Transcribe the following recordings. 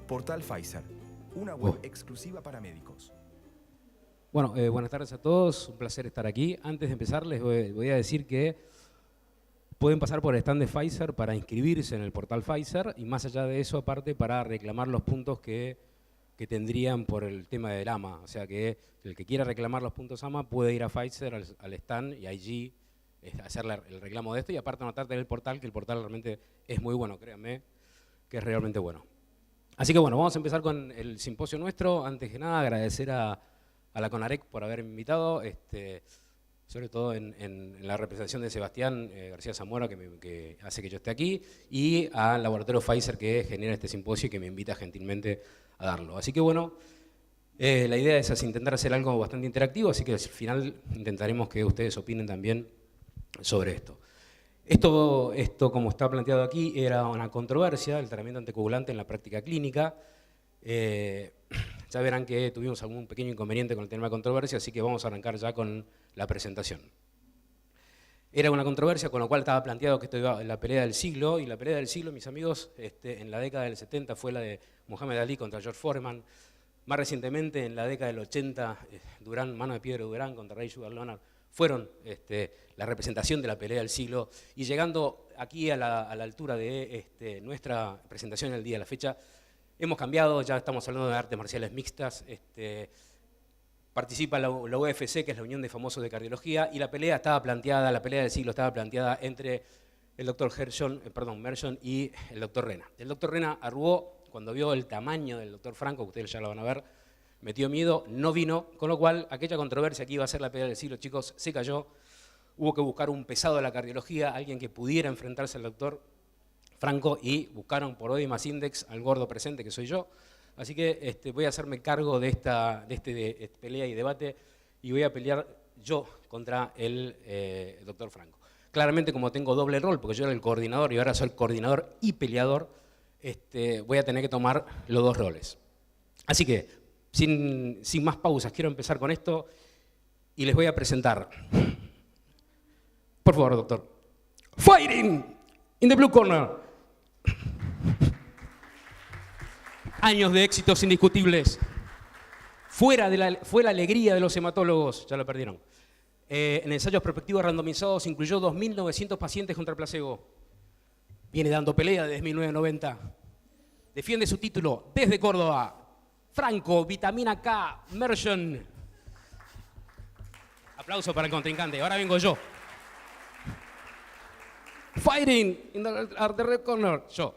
Portal Pfizer, una web exclusiva para médicos. Bueno, buenas tardes a todos, un placer estar aquí. Antes de empezar les voy a decir que pueden pasar por el stand de Pfizer para inscribirse en el portal Pfizer y más allá de eso, aparte, para reclamar los puntos que tendrían por el tema del AMA. O sea que el que quiera reclamar los puntos AMA puede ir a Pfizer al stand y allí hacer el reclamo de esto y aparte anotarte en el portal, que el portal realmente es muy bueno, créanme que es realmente bueno. Así que bueno, vamos a empezar con el simposio nuestro. Antes que nada, agradecer a la CONAREC por haberme invitado, sobre todo en la representación de Sebastián García Zamora, que hace que yo esté aquí, y al laboratorio Pfizer que genera este simposio y que me invita gentilmente a darlo. Así que bueno, la idea es intentar hacer algo bastante interactivo, así que al final intentaremos que ustedes opinen también sobre esto. Esto, como está planteado aquí, era una controversia, el tratamiento anticoagulante en la práctica clínica. Ya verán que tuvimos algún pequeño inconveniente con el tema de controversia, así que vamos a arrancar ya con la presentación. Era una controversia con lo cual estaba planteado que esto iba en la pelea del siglo, y la pelea del siglo, mis amigos, en la década del 70 fue la de Muhammad Ali contra George Foreman. Más recientemente, en la década del 80, Mano de Piedra Durán contra Ray Sugar Leonard fueron la representación de la pelea del siglo, y llegando aquí a la altura de nuestra presentación el día de la fecha, hemos cambiado, ya estamos hablando de artes marciales mixtas, participa la UFC, que es la Unión de Famosos de Cardiología, y la pelea del siglo estaba planteada entre el doctor Mershon y el doctor Rena. El doctor Rena arrugó cuando vio el tamaño del doctor Franco, que ustedes ya lo van a ver, metió miedo, no vino, con lo cual aquella controversia que iba a ser la pelea del siglo, chicos, se cayó. Hubo que buscar un pesado de la cardiología, alguien que pudiera enfrentarse al doctor Franco, y buscaron por ODI más Index al gordo presente, que soy yo. Así que voy a hacerme cargo de esta pelea y debate, y voy a pelear yo contra el doctor Franco. Claramente, como tengo doble rol, porque yo era el coordinador y ahora soy el coordinador y peleador, voy a tener que tomar los dos roles. Así que, sin más pausas, quiero empezar con esto y les voy a presentar. Por favor, doctor. Fighting in the blue corner. Años de éxitos indiscutibles. Fue la alegría de los hematólogos, ya lo perdieron. En ensayos prospectivos randomizados incluyó 2.900 pacientes contra placebo. Viene dando pelea desde 1990. Defiende su título desde Córdoba. Franco, vitamina K, Mershon. Aplauso para el contrincante. Ahora vengo yo. Fighting in the red corner. Yo.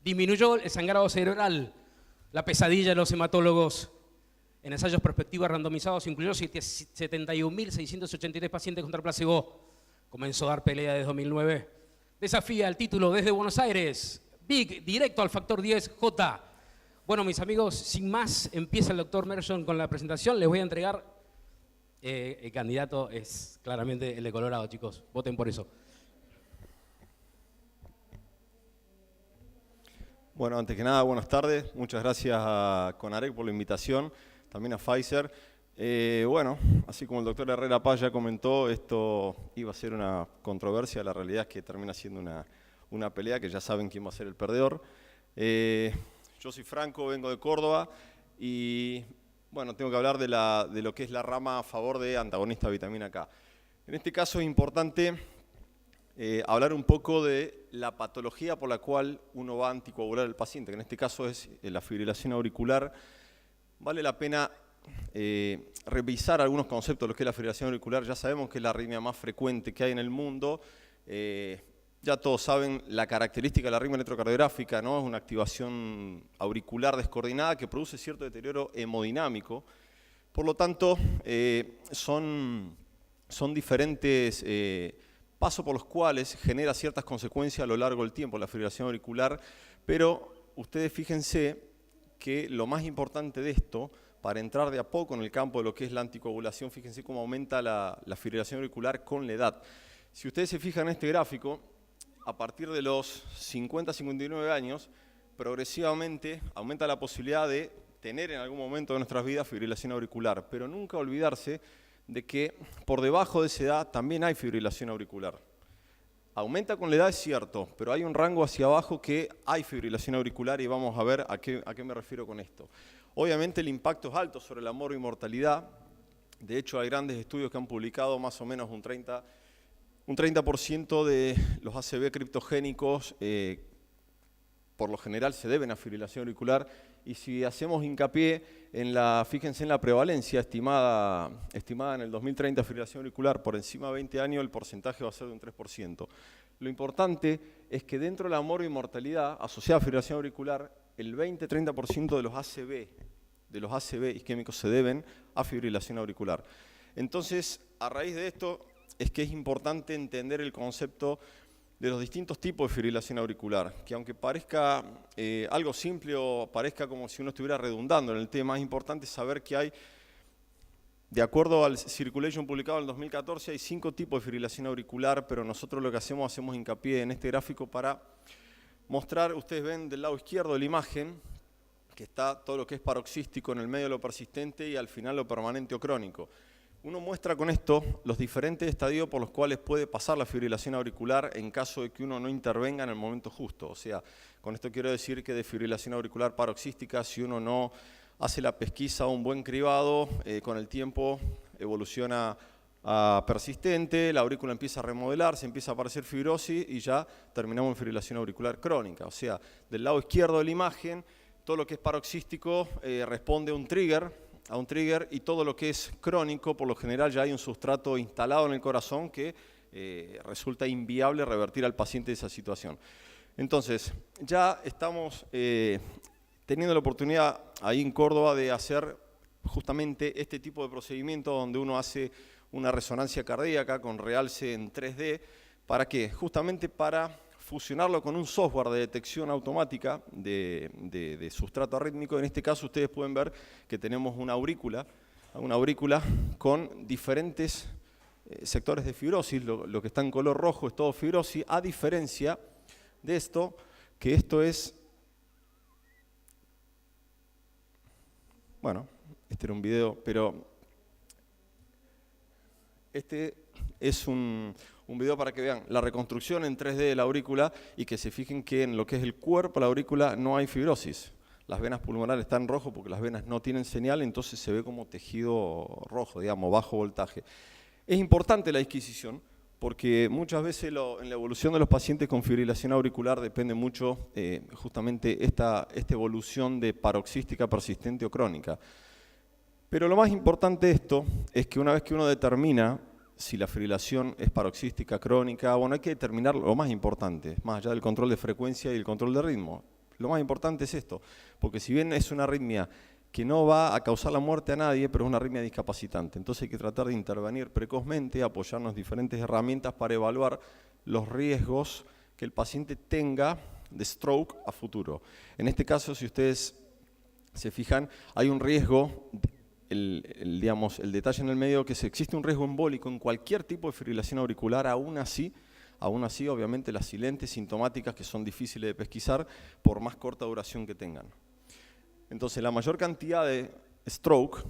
Disminuyó el sangrado cerebral, la pesadilla de los hematólogos. En ensayos prospectivos randomizados incluyó 71.683 pacientes contra placebo. Comenzó a dar pelea desde 2009. Desafía el título desde Buenos Aires. Big, directo al factor 10J. Bueno, mis amigos, sin más, empieza el doctor Mershon con la presentación. Les voy a entregar, el candidato es claramente el de Colorado, chicos. Voten por eso. Bueno, antes que nada, buenas tardes. Muchas gracias a CONAREC por la invitación, también a Pfizer. Bueno, así como el doctor Herrera Paz ya comentó, esto iba a ser una controversia. La realidad es que termina siendo una pelea que ya saben quién va a ser el perdedor. Yo soy Franco, vengo de Córdoba y bueno, tengo que hablar de lo que es la rama a favor de antagonista vitamina K. En este caso es importante hablar un poco de la patología por la cual uno va a anticoagular al paciente, que en este caso es la fibrilación auricular. Vale la pena revisar algunos conceptos de lo que es la fibrilación auricular. Ya sabemos que es la arritmia más frecuente que hay en el mundo. Ya todos saben la característica de la arritmia electrocardiográfica, ¿no? Es una activación auricular descoordinada que produce cierto deterioro hemodinámico. Por lo tanto, son diferentes pasos por los cuales genera ciertas consecuencias a lo largo del tiempo la fibrilación auricular, pero ustedes fíjense que lo más importante de esto, para entrar de a poco en el campo de lo que es la anticoagulación, fíjense cómo aumenta la fibrilación auricular con la edad. Si ustedes se fijan en este gráfico, a partir de los 50-59 años, progresivamente aumenta la posibilidad de tener en algún momento de nuestras vidas fibrilación auricular, pero nunca olvidarse de que por debajo de esa edad también hay fibrilación auricular. Aumenta con la edad, es cierto, pero hay un rango hacia abajo que hay fibrilación auricular y vamos a ver a qué me refiero con esto. Obviamente el impacto es alto sobre la morbimortalidad. De hecho, hay grandes estudios que han publicado más o menos un 30% de los ACV criptogénicos por lo general se deben a fibrilación auricular. Y si hacemos hincapié fíjense en la prevalencia estimada en el 2030 fibrilación auricular por encima de 20 años, el porcentaje va a ser de un 3%. Lo importante es que dentro de la morbimortalidad asociada a fibrilación auricular, el 20-30% de los ACV isquémicos se deben a fibrilación auricular. Entonces, a raíz de esto es que es importante entender el concepto de los distintos tipos de fibrilación auricular, que aunque parezca algo simple o parezca como si uno estuviera redundando en el tema, es importante saber que hay, de acuerdo al Circulation publicado en el 2014, hay 5 tipos de fibrilación auricular, pero nosotros lo que hacemos hincapié en este gráfico para mostrar, ustedes ven del lado izquierdo de la imagen, que está todo lo que es paroxístico en el medio de lo persistente y al final lo permanente o crónico. Uno muestra con esto los diferentes estadios por los cuales puede pasar la fibrilación auricular en caso de que uno no intervenga en el momento justo. O sea, con esto quiero decir que de fibrilación auricular paroxística, si uno no hace la pesquisa o un buen cribado, con el tiempo evoluciona a persistente, la aurícula empieza a remodelarse, empieza a aparecer fibrosis y ya terminamos en fibrilación auricular crónica. O sea, del lado izquierdo de la imagen, todo lo que es paroxístico responde a un trigger, y todo lo que es crónico, por lo general ya hay un sustrato instalado en el corazón que resulta inviable revertir al paciente de esa situación. Entonces, ya estamos teniendo la oportunidad ahí en Córdoba de hacer justamente este tipo de procedimiento donde uno hace una resonancia cardíaca con realce en 3D. ¿Para qué? Justamente para fusionarlo con un software de detección automática de sustrato arrítmico. En este caso ustedes pueden ver que tenemos una aurícula con diferentes sectores de fibrosis. Lo que está en color rojo es todo fibrosis, a diferencia de esto, que esto es, bueno, este era un video, pero este es un video para que vean la reconstrucción en 3D de la aurícula y que se fijen que en lo que es el cuerpo de la aurícula no hay fibrosis. Las venas pulmonares están rojo porque las venas no tienen señal, entonces se ve como tejido rojo, digamos, bajo voltaje. Es importante la disquisición porque muchas veces en la evolución de los pacientes con fibrilación auricular depende mucho justamente esta evolución de paroxística persistente o crónica. Pero lo más importante de esto es que una vez que uno determina si la fibrilación es paroxística, crónica, bueno, hay que determinar lo más importante, más allá del control de frecuencia y el control de ritmo. Lo más importante es esto, porque si bien es una arritmia que no va a causar la muerte a nadie, pero es una arritmia discapacitante. Entonces hay que tratar de intervenir precozmente, apoyarnos en diferentes herramientas para evaluar los riesgos que el paciente tenga de stroke a futuro. En este caso, si ustedes se fijan, hay un riesgo. Digamos, el detalle en el medio que si existe un riesgo embólico en cualquier tipo de fibrilación auricular, aún así obviamente las silentes sintomáticas que son difíciles de pesquisar por más corta duración que tengan. Entonces la mayor cantidad de stroke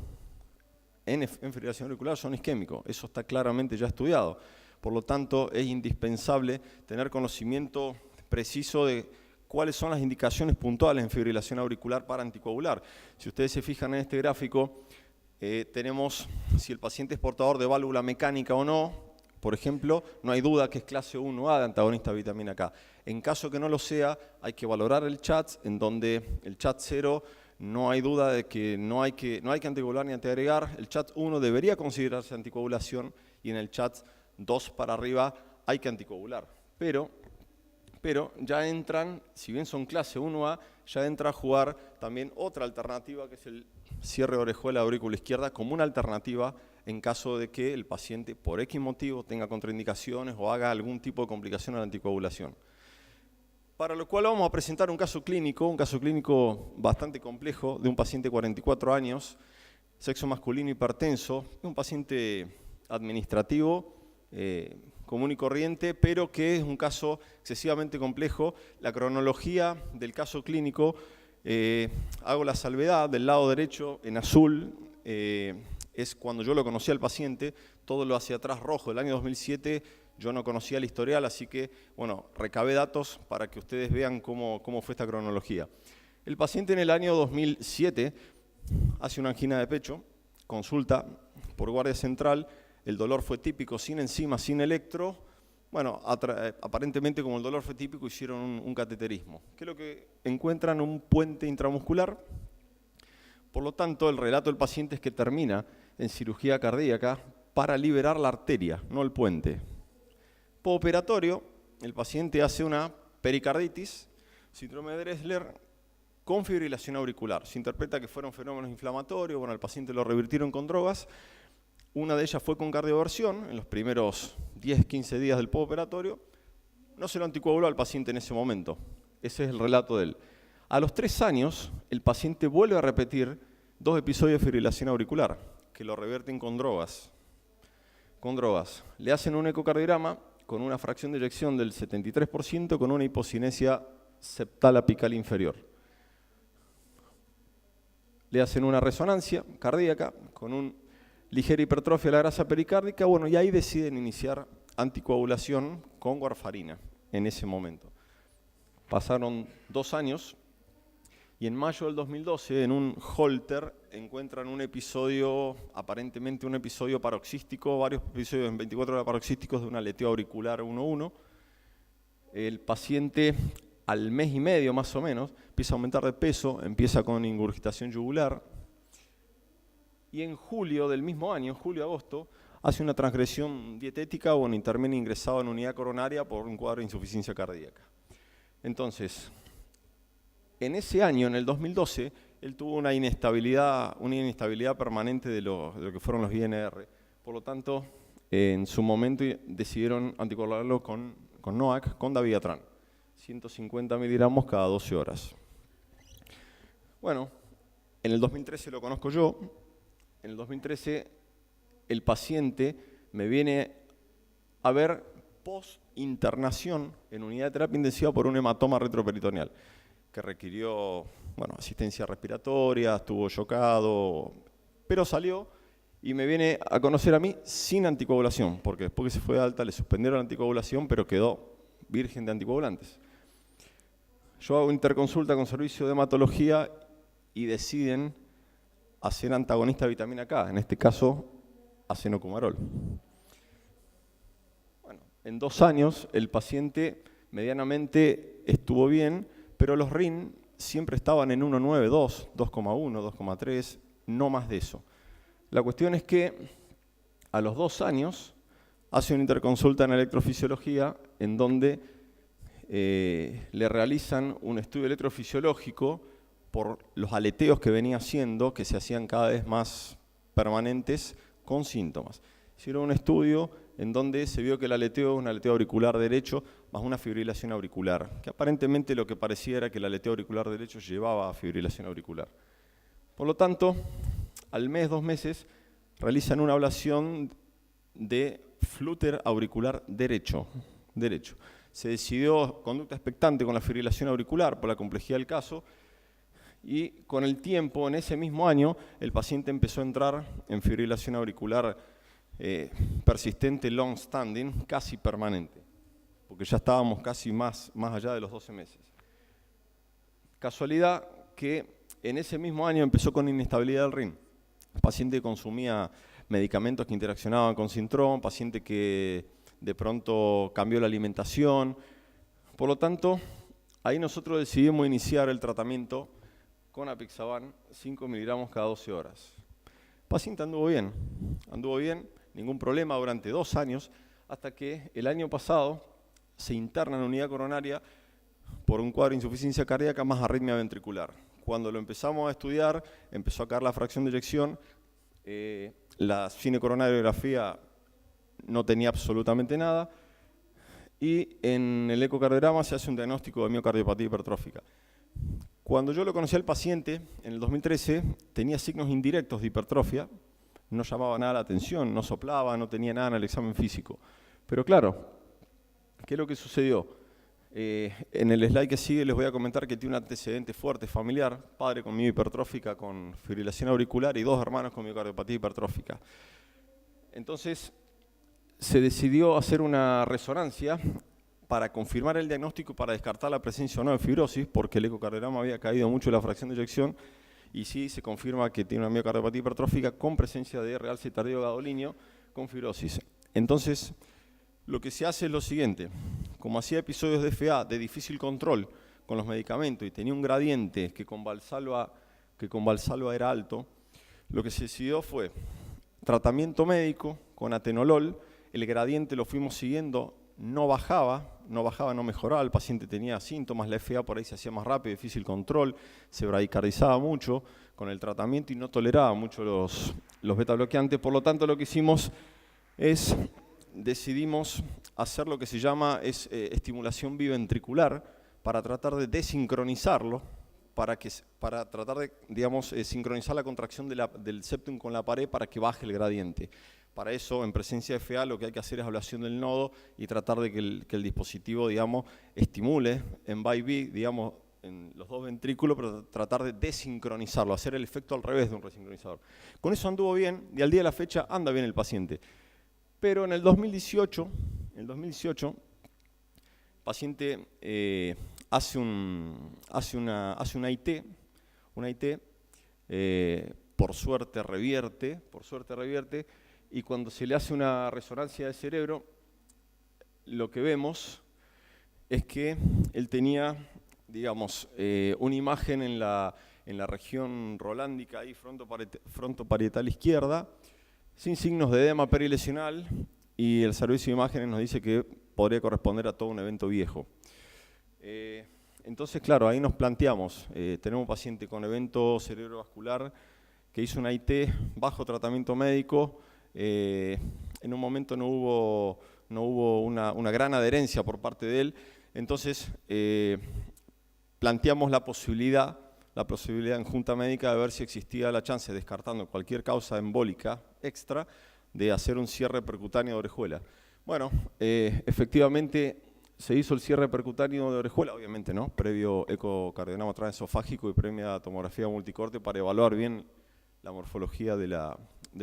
en fibrilación auricular son isquémicos, eso está claramente ya estudiado. Por lo tanto es indispensable tener conocimiento preciso de cuáles son las indicaciones puntuales en fibrilación auricular para anticoagular. Si ustedes se fijan en este gráfico, tenemos si el paciente es portador de válvula mecánica o no. Por ejemplo, no hay duda que es clase 1A de antagonista de vitamina K. En caso que no lo sea, hay que valorar el CHATS, en donde el CHATS 0 no hay duda de que no hay que anticoagular ni antiagregar. El CHATS 1 debería considerarse anticoagulación y en el CHATS 2 para arriba hay que anticoagular. Pero ya entran, si bien son clase 1A, ya entra a jugar también otra alternativa que es el cierre de orejuela de aurícula izquierda como una alternativa en caso de que el paciente por X motivo tenga contraindicaciones o haga algún tipo de complicación a la anticoagulación. Para lo cual vamos a presentar un caso clínico bastante complejo de un paciente de 44 años, sexo masculino hipertenso, un paciente administrativo, común y corriente, pero que es un caso excesivamente complejo. La cronología del caso clínico, hago la salvedad, del lado derecho en azul, es cuando yo lo conocí al paciente, todo lo hacia atrás rojo, del año 2007, Yo no conocía el historial, así que, bueno, recabé datos para que ustedes vean cómo fue esta cronología. El paciente en el año 2007 hace una angina de pecho, consulta por guardia central, el dolor fue típico, sin enzima, sin electro. Bueno, aparentemente como el dolor fue típico, hicieron un cateterismo. ¿Qué es lo que encuentran? Un puente intramuscular. Por lo tanto, el relato del paciente es que termina en cirugía cardíaca para liberar la arteria, no el puente. Postoperatorio, el paciente hace una pericarditis, síndrome de Dressler, con fibrilación auricular. Se interpreta que fueron fenómenos inflamatorios, bueno, el paciente lo revirtieron con drogas. Una de ellas fue con cardioversión, en los primeros 10-15 días del postoperatorio. No se lo anticoaguló al paciente en ese momento. Ese es el relato de él. A los 3 años, el paciente vuelve a repetir 2 episodios de fibrilación auricular, que lo revierten con drogas. Le hacen un ecocardiograma con una fracción de eyección del 73%, con una hipocinesia septal apical inferior. Le hacen una resonancia cardíaca con una ligera hipertrofia de la grasa pericárdica, bueno, y ahí deciden iniciar anticoagulación con warfarina en ese momento. Pasaron 2 años y en mayo del 2012 en un Holter encuentran un episodio, aparentemente un episodio paroxístico, varios episodios en 24 horas paroxísticos de un aleteo auricular 1-1. El paciente al mes y medio más o menos empieza a aumentar de peso, empieza con ingurgitación yugular y en julio del mismo año, julio-agosto, hace una transgresión dietética, bueno, termina ingresado en unidad coronaria por un cuadro de insuficiencia cardíaca. Entonces, en ese año, en el 2012, él tuvo una inestabilidad permanente de lo que fueron los INR. Por lo tanto, en su momento decidieron anticoagularlo con NOAC, con dabigatran, 150 miligramos cada 12 horas. Bueno, en el 2013 lo conozco yo. En el 2013 el paciente me viene a ver post-internación en unidad de terapia intensiva por un hematoma retroperitoneal que requirió, bueno, asistencia respiratoria, estuvo chocado, pero salió y me viene a conocer a mí sin anticoagulación, porque después que se fue de alta le suspendieron la anticoagulación, pero quedó virgen de anticoagulantes. Yo hago interconsulta con servicio de hematología y deciden hacer antagonista de vitamina K, en este caso acenocumarol. Bueno, en 2 años el paciente medianamente estuvo bien, pero los RIN siempre estaban en 1,9, 2, 2,1, 2,3, no más de eso. La cuestión es que a los 2 años hace una interconsulta en electrofisiología en donde le realizan un estudio electrofisiológico por los aleteos que venía haciendo, que se hacían cada vez más permanentes con síntomas. Hicieron un estudio en donde se vio que el aleteo es un aleteo auricular derecho más una fibrilación auricular, que aparentemente lo que parecía era que el aleteo auricular derecho llevaba a fibrilación auricular. Por lo tanto, al mes, 2 meses, realizan una ablación de flúter auricular derecho. Se decidió conducta expectante con la fibrilación auricular por la complejidad del caso y con el tiempo, en ese mismo año, el paciente empezó a entrar en fibrilación auricular persistente, long standing, casi permanente, porque ya estábamos casi más allá de los 12 meses. Casualidad que en ese mismo año empezó con inestabilidad del RIN. El paciente consumía medicamentos que interaccionaban con Sintrom, paciente que de pronto cambió la alimentación. Por lo tanto, ahí nosotros decidimos iniciar el tratamiento con apixaban 5 miligramos cada 12 horas. El paciente anduvo bien, ningún problema durante 2 años, hasta que el año pasado se interna en unidad coronaria por un cuadro de insuficiencia cardíaca más arritmia ventricular. Cuando lo empezamos a estudiar, empezó a caer la fracción de eyección, la cinecoronariografía no tenía absolutamente nada, y en el ecocardiograma se hace un diagnóstico de miocardiopatía hipertrófica. Cuando yo lo conocí al paciente, en el 2013, tenía signos indirectos de hipertrofia, no llamaba nada la atención, no soplaba, no tenía nada en el examen físico. Pero claro, ¿qué es lo que sucedió? En el slide que sigue les voy a comentar que tiene un antecedente fuerte familiar, padre con miohipertrófica con fibrilación auricular y 2 hermanos con miocardiopatía hipertrófica. Entonces, se decidió hacer una resonancia para confirmar el diagnóstico, para descartar la presencia o no de fibrosis, porque el ecocardiograma había caído mucho la fracción de eyección, y sí se confirma que tiene una miocardiopatía hipertrófica con presencia de realce tardío gadolinio con fibrosis. Entonces, lo que se hace es lo siguiente: como hacía episodios de FA de difícil control con los medicamentos y tenía un gradiente que con Valsalva era alto, lo que se decidió fue tratamiento médico con atenolol. El gradiente lo fuimos siguiendo, no mejoraba, el paciente tenía síntomas, la FA por ahí se hacía más rápido, difícil control, se bradicardizaba mucho con el tratamiento y no toleraba mucho los beta bloqueantes. Por lo tanto, lo que hicimos es, decidimos hacer lo que se llama estimulación biventricular para tratar de desincronizarlo, para tratar de, digamos, sincronizar la contracción del septum con la pared para que baje el gradiente. Para eso, en presencia de FA, lo que hay que hacer es ablación del nodo y tratar de que el dispositivo, digamos, estimule en BIV, digamos, en los dos ventrículos, pero tratar de desincronizarlo, hacer el efecto al revés de un resincronizador. Con eso anduvo bien y al día de la fecha anda bien el paciente. Pero en el 2018 el paciente hace una IT, por suerte revierte, y cuando se le hace una resonancia de cerebro, lo que vemos es que él tenía, digamos, una imagen en la región rolándica, ahí frontoparietal izquierda, sin signos de edema perilesional, y el servicio de imágenes nos dice que podría corresponder a todo un evento viejo. Entonces, claro, ahí nos planteamos, tenemos un paciente con evento cerebrovascular que hizo una IT bajo tratamiento médico. En un momento no hubo una gran adherencia por parte de él, entonces planteamos la posibilidad en junta médica de ver si existía la chance, descartando cualquier causa embólica extra, de hacer un cierre percutáneo de orejuela. Bueno, efectivamente se hizo el cierre percutáneo de orejuela, obviamente, ¿no? Previo ecocardiograma transesofágico y previa tomografía multicorte para evaluar bien la morfología de la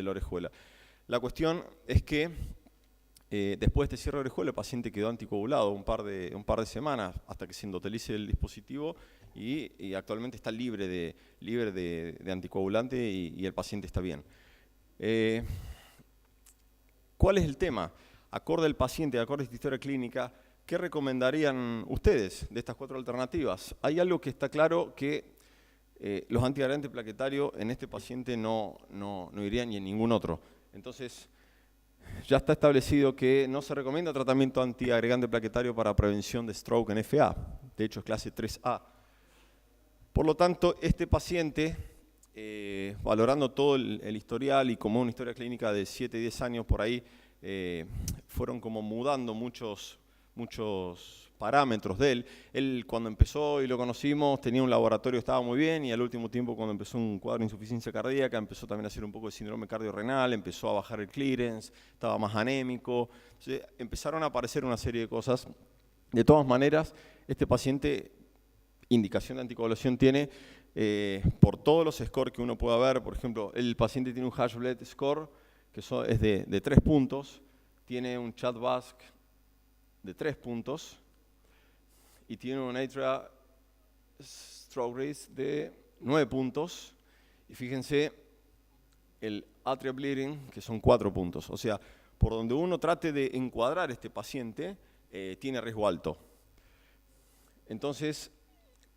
orejuela. La cuestión es que después de este cierre de orejuela el paciente quedó anticoagulado un par de semanas hasta que se endotelice el dispositivo y actualmente está libre de anticoagulante y el paciente está bien. ¿Cuál es el tema? Acorde al paciente, acorde a esta historia clínica, ¿qué recomendarían ustedes de estas 4 alternativas? Hay algo que está claro, que los antiagregantes plaquetarios en este paciente no irían ni en ningún otro. Entonces, ya está establecido que no se recomienda tratamiento antiagregante plaquetario para prevención de stroke en FA. De hecho, es clase 3A. Por lo tanto, este paciente, valorando todo el historial y como una historia clínica de 7, 10 años por ahí, fueron como mudando muchos parámetros de él. Él cuando empezó y lo conocimos tenía un laboratorio, estaba muy bien, y al último tiempo cuando empezó un cuadro de insuficiencia cardíaca empezó también a hacer un poco de síndrome cardiorrenal, empezó a bajar el clearance, estaba más anémico. Entonces, empezaron a aparecer una serie de cosas. De todas maneras, este paciente indicación de anticoagulación tiene por todos los scores que uno pueda ver. Por ejemplo, el paciente tiene un Hashbled score que es de 3 puntos, tiene un CHA2DS2 de 3 puntos y tiene un atrial stroke risk de 9 puntos. Y fíjense el atrial bleeding, que son 4 puntos. O sea, por donde uno trate de encuadrar a este paciente, tiene riesgo alto. Entonces,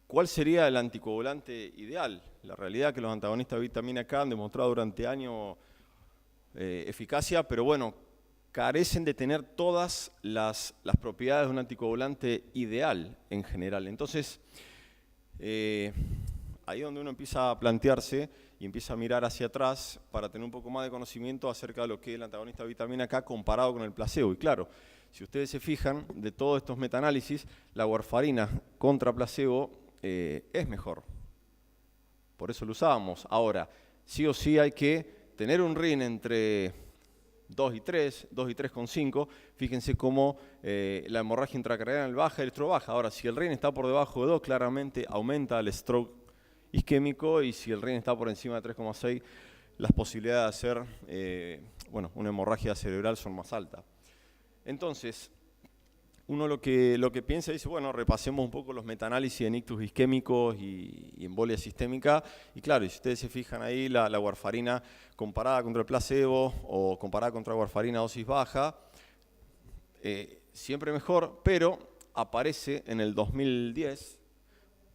¿cuál sería el anticoagulante ideal? La realidad es que los antagonistas de vitamina K han demostrado durante años eficacia, pero bueno, carecen de tener todas las propiedades de un anticoagulante ideal en general. Entonces, ahí es donde uno empieza a plantearse y empieza a mirar hacia atrás para tener un poco más de conocimiento acerca de lo que es el antagonista de vitamina K comparado con el placebo. Y claro, si ustedes se fijan, de todos estos metaanálisis, la warfarina contra placebo es mejor. Por eso lo usábamos. Ahora, sí o sí hay que tener un RIN entre 2 y 3, 2 y 3,5, fíjense cómo la hemorragia intracraneal baja y el stroke baja. Ahora, si el RIN está por debajo de 2, claramente aumenta el stroke isquémico, y si el RIN está por encima de 3,6, las posibilidades de hacer una hemorragia cerebral son más altas. entonces, uno lo que piensa dice, bueno, repasemos un poco los metaanálisis en ictus isquémicos y embolia sistémica. Y claro, y si ustedes se fijan ahí, la warfarina comparada contra el placebo o comparada contra warfarina a dosis baja, siempre mejor, pero aparece en el 2010,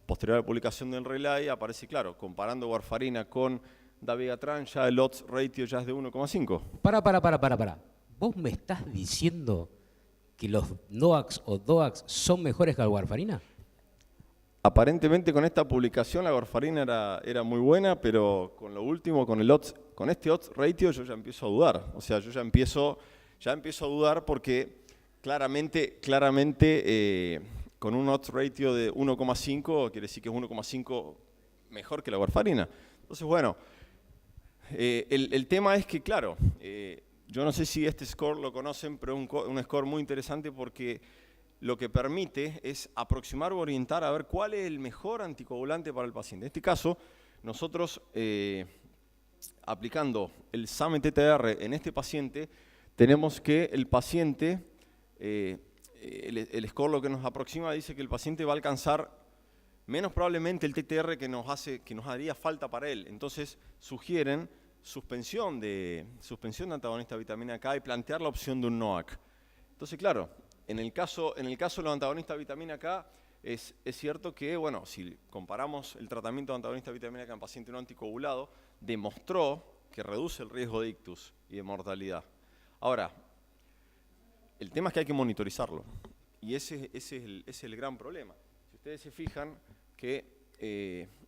posterior a la publicación del Relay, aparece, claro, comparando warfarina con dabigatran, ya el odds ratio ya es de 1,5. Para. ¿Vos me estás diciendo que los NOACs o DOACs son mejores que la warfarina? Aparentemente con esta publicación la warfarina era muy buena, pero con lo último, con este odds ratio yo ya empiezo a dudar. O sea, yo ya empiezo a dudar porque claramente con un odds ratio de 1,5 quiere decir que es 1,5 mejor que la warfarina. Entonces, bueno, el tema es que, claro, yo no sé si este score lo conocen, pero es un score muy interesante porque lo que permite es aproximar o orientar a ver cuál es el mejor anticoagulante para el paciente. En este caso, nosotros aplicando el SAMe-TTR en este paciente, tenemos que el paciente, el score lo que nos aproxima dice que el paciente va a alcanzar menos probablemente el TTR que nos haría falta para él. Entonces sugieren suspensión de antagonista de vitamina K y plantear la opción de un NOAC. Entonces, claro, en el caso de los antagonistas de vitamina K, es cierto que, bueno, si comparamos el tratamiento de antagonista de vitamina K en paciente no anticoagulado, demostró que reduce el riesgo de ictus y de mortalidad. Ahora, el tema es que hay que monitorizarlo, y ese es el gran problema. Si ustedes se fijan que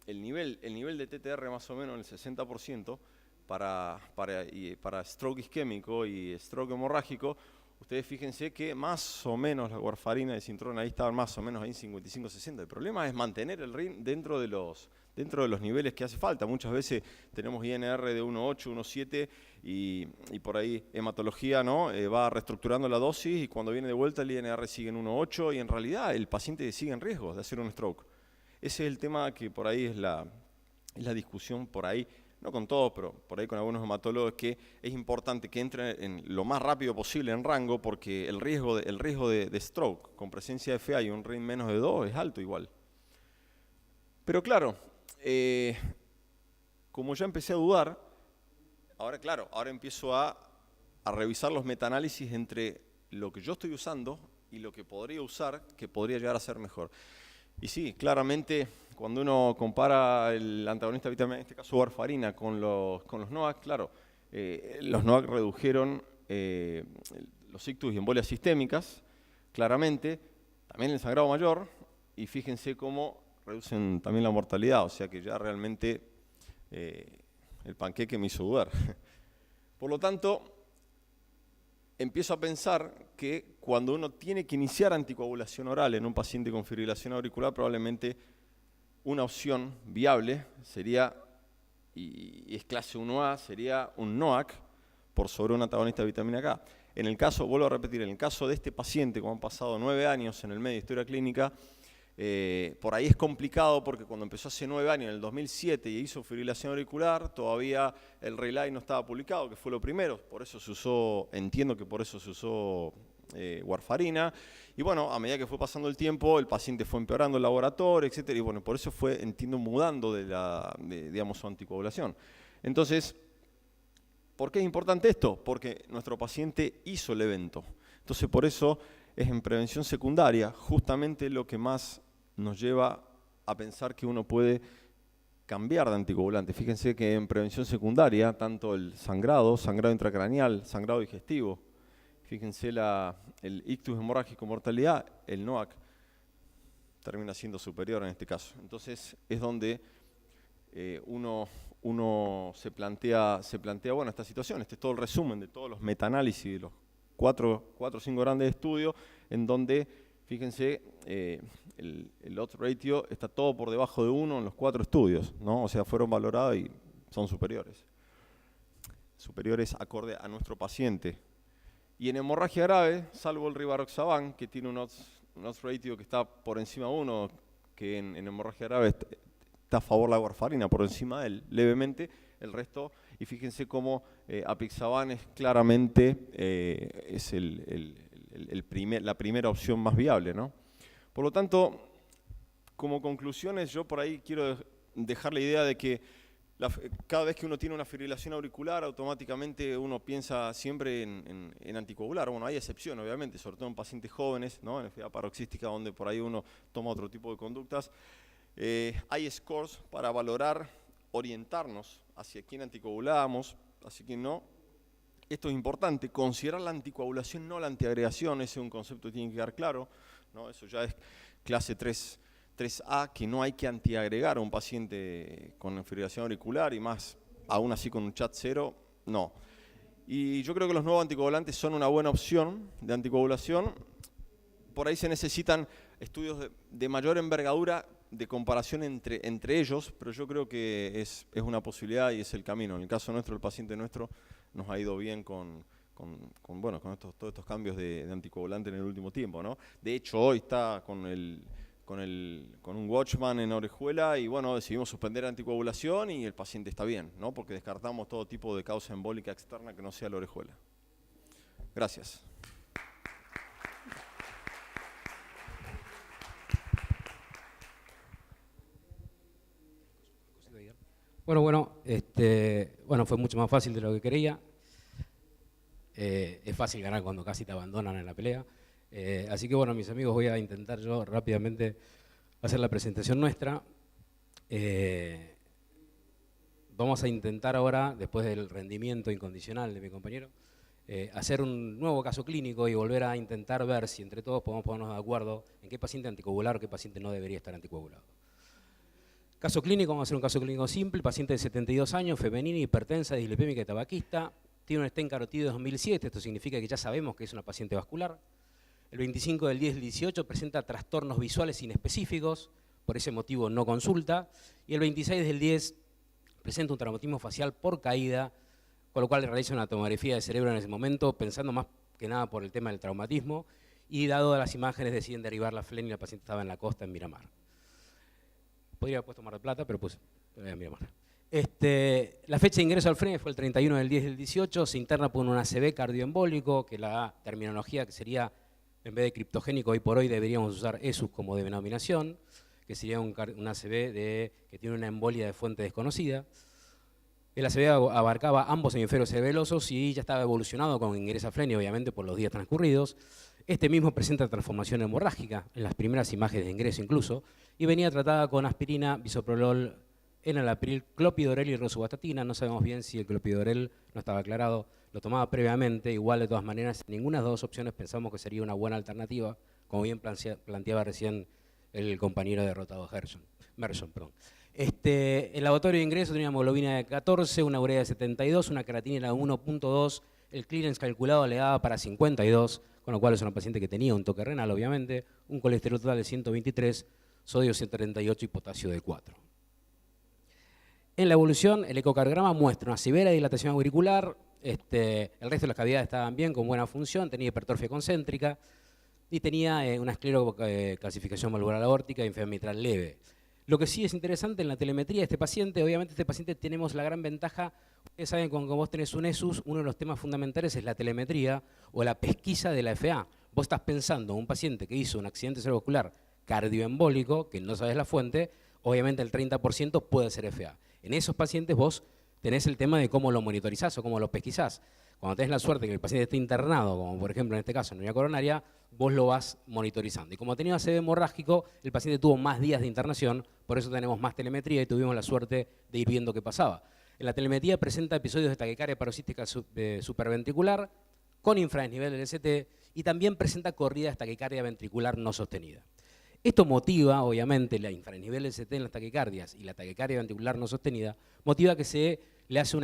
el nivel de TTR más o menos el 60%, para stroke isquémico y stroke hemorrágico, ustedes fíjense que más o menos la warfarina de Synthron ahí estaban más o menos ahí en 55-60. El problema es mantener el RIN dentro de los niveles que hace falta. Muchas veces tenemos INR de 1,8, 1,7 y por ahí hematología, ¿no? Va reestructurando la dosis y cuando viene de vuelta el INR sigue en 1,8 y en realidad el paciente sigue en riesgo de hacer un stroke. Ese es el tema que por ahí es la discusión por ahí. No con todos, pero por ahí con algunos hematólogos, que es importante que entre en lo más rápido posible en rango porque el riesgo de stroke con presencia de FA y un RIN menos de 2 es alto igual. Pero claro, como ya empecé a dudar, ahora empiezo a revisar los metaanálisis entre lo que yo estoy usando y lo que podría usar, que podría llegar a ser mejor. Y sí, claramente, cuando uno compara el antagonista de vitamina, en este caso warfarina, con los NOAC, claro, los NOAC redujeron los ictus y embolias sistémicas, claramente, también el sangrado mayor, y fíjense cómo reducen también la mortalidad, o sea que ya realmente el panqueque me hizo dudar. Por lo tanto, empiezo a pensar que cuando uno tiene que iniciar anticoagulación oral en un paciente con fibrilación auricular, probablemente una opción viable sería, y es clase 1A, sería un NOAC por sobre un antagonista de vitamina K. En el caso, vuelvo a repetir, en el caso de este paciente, como han pasado 9 años en el medio de historia clínica, por ahí es complicado porque cuando empezó hace 9 años, en el 2007, y hizo fibrilación auricular, todavía el Relay no estaba publicado, que fue lo primero, por eso se usó, entiendo que por eso se usó warfarina, y bueno, a medida que fue pasando el tiempo, el paciente fue empeorando el laboratorio, etcétera, y bueno, por eso fue, entiendo, mudando digamos, su anticoagulación. Entonces, ¿por qué es importante esto? Porque nuestro paciente hizo el evento. Entonces, por eso es en prevención secundaria justamente lo que más nos lleva a pensar que uno puede cambiar de anticoagulante. Fíjense que en prevención secundaria, tanto el sangrado intracraneal, sangrado digestivo, fíjense el ictus hemorrágico mortalidad, el NOAC termina siendo superior en este caso. Entonces es donde uno se plantea, bueno, esta situación. Este es todo el resumen de todos los metaanálisis de los 4 o 5 grandes estudios, en donde, fíjense, el odds ratio está todo por debajo de 1 en los 4 estudios, ¿no? O sea, fueron valorados y son superiores acorde a nuestro paciente. Y en hemorragia grave, salvo el rivaroxaban, que tiene un odds ratio que está por encima de 1, que en hemorragia grave está a favor la warfarina, por encima de él, levemente, el resto, y fíjense cómo apixaban es claramente es la primera opción más viable, ¿no? Por lo tanto, como conclusiones, yo por ahí quiero dejar la idea de que cada vez que uno tiene una fibrilación auricular, automáticamente uno piensa siempre en anticoagular. Bueno, hay excepciones, obviamente, sobre todo en pacientes jóvenes, ¿no? En enfermedad paroxística, donde por ahí uno toma otro tipo de conductas. Hay scores para valorar, orientarnos hacia quién anticoagulamos, así que no. Esto es importante, considerar la anticoagulación, no la antiagregación, ese es un concepto que tiene que quedar claro, ¿no? Eso ya es clase 3A, que no hay que antiagregar a un paciente con fibrilación auricular y más aún así con un chat cero, no. Y yo creo que los nuevos anticoagulantes son una buena opción de anticoagulación. Por ahí se necesitan estudios de mayor envergadura de comparación entre ellos, pero yo creo que es una posibilidad y es el camino. En el caso nuestro, el paciente nuestro nos ha ido bien con todos estos cambios de anticoagulante en el último tiempo, ¿no? De hecho, hoy está con un Watchman en orejuela y bueno, decidimos suspender la anticoagulación y el paciente está bien, ¿no? Porque descartamos todo tipo de causa embólica externa que no sea la orejuela. Gracias. Bueno, fue mucho más fácil de lo que creía. Es fácil ganar cuando casi te abandonan en la pelea. Así que bueno, mis amigos, voy a intentar yo rápidamente hacer la presentación nuestra. Vamos a intentar ahora, después del rendimiento incondicional de mi compañero, hacer un nuevo caso clínico y volver a intentar ver si entre todos podemos ponernos de acuerdo en qué paciente anticoagular o qué paciente no debería estar anticoagulado. Caso clínico, vamos a hacer un caso clínico simple, paciente de 72 años, femenina, hipertensa, dislipémica y tabaquista, tiene un stent carotido de 2007, esto significa que ya sabemos que es una paciente vascular. El 25 del 10 del 18 presenta trastornos visuales inespecíficos, por ese motivo no consulta, y el 26 del 10 presenta un traumatismo facial por caída, con lo cual le realiza una tomografía de cerebro en ese momento, pensando más que nada por el tema del traumatismo, y dado las imágenes deciden derivar la FLEN y la paciente estaba en la costa en Miramar. Podría haber puesto Mar del Plata, pero puse Miramar. La fecha de ingreso al FLEN fue el 31 del 10 del 18, se interna por un ACV cardioembólico, que la terminología que sería, en vez de criptogénico, hoy por hoy deberíamos usar ESUS como denominación, que sería un ACV que tiene una embolia de fuente desconocida. El ACV abarcaba ambos hemisferios cerebelosos y ya estaba evolucionado con ingreso al FLEN, obviamente por los días transcurridos. Este mismo presenta transformación hemorrágica, en las primeras imágenes de ingreso incluso, y venía tratada con aspirina, bisoprolol, enalapril, clopidogrel y rosuvastatina. No sabemos bien si el clopidogrel no estaba aclarado, lo tomaba previamente, igual de todas maneras, ninguna de las dos opciones pensamos que sería una buena alternativa, como bien planteaba recién el compañero derrotado Merson. El laboratorio de ingreso tenía hemoglobina de 14, una urea de 72, una creatinina de 1.2, el clearance calculado le daba para 52, con lo cual es una paciente que tenía un toque renal, obviamente, un colesterol total de 123, sodio 138 y potasio de 4. En la evolución, el ecocardiograma muestra una severa dilatación auricular, el resto de las cavidades estaban bien, con buena función, tenía hipertrofia concéntrica y tenía una esclerocalcificación valvular aórtica y enfermedad mitral leve. Lo que sí es interesante en la telemetría de este paciente, obviamente este paciente tenemos la gran ventaja, ustedes saben que cuando vos tenés un ESUS, uno de los temas fundamentales es la telemetría o la pesquisa de la FA. Vos estás pensando en un paciente que hizo un accidente cerebrovascular cardioembólico, que no sabes la fuente, obviamente el 30% puede ser FA. En esos pacientes vos tenés el tema de cómo lo monitorizás o cómo lo pesquisás. Cuando tenés la suerte de que el paciente esté internado, como por ejemplo en este caso en neumonía coronaria, vos lo vas monitorizando. Y como tenía ACV hemorrágico, el paciente tuvo más días de internación, por eso tenemos más telemetría y tuvimos la suerte de ir viendo qué pasaba. En la telemetría presenta episodios de taquicardia paroxística superventricular con infradesnivel del ST y también presenta corridas de taquicardia ventricular no sostenida. Esto motiva, obviamente, la infradesnivel del ST en las taquicardias y la taquicardia ventricular no sostenida, motiva que se le hace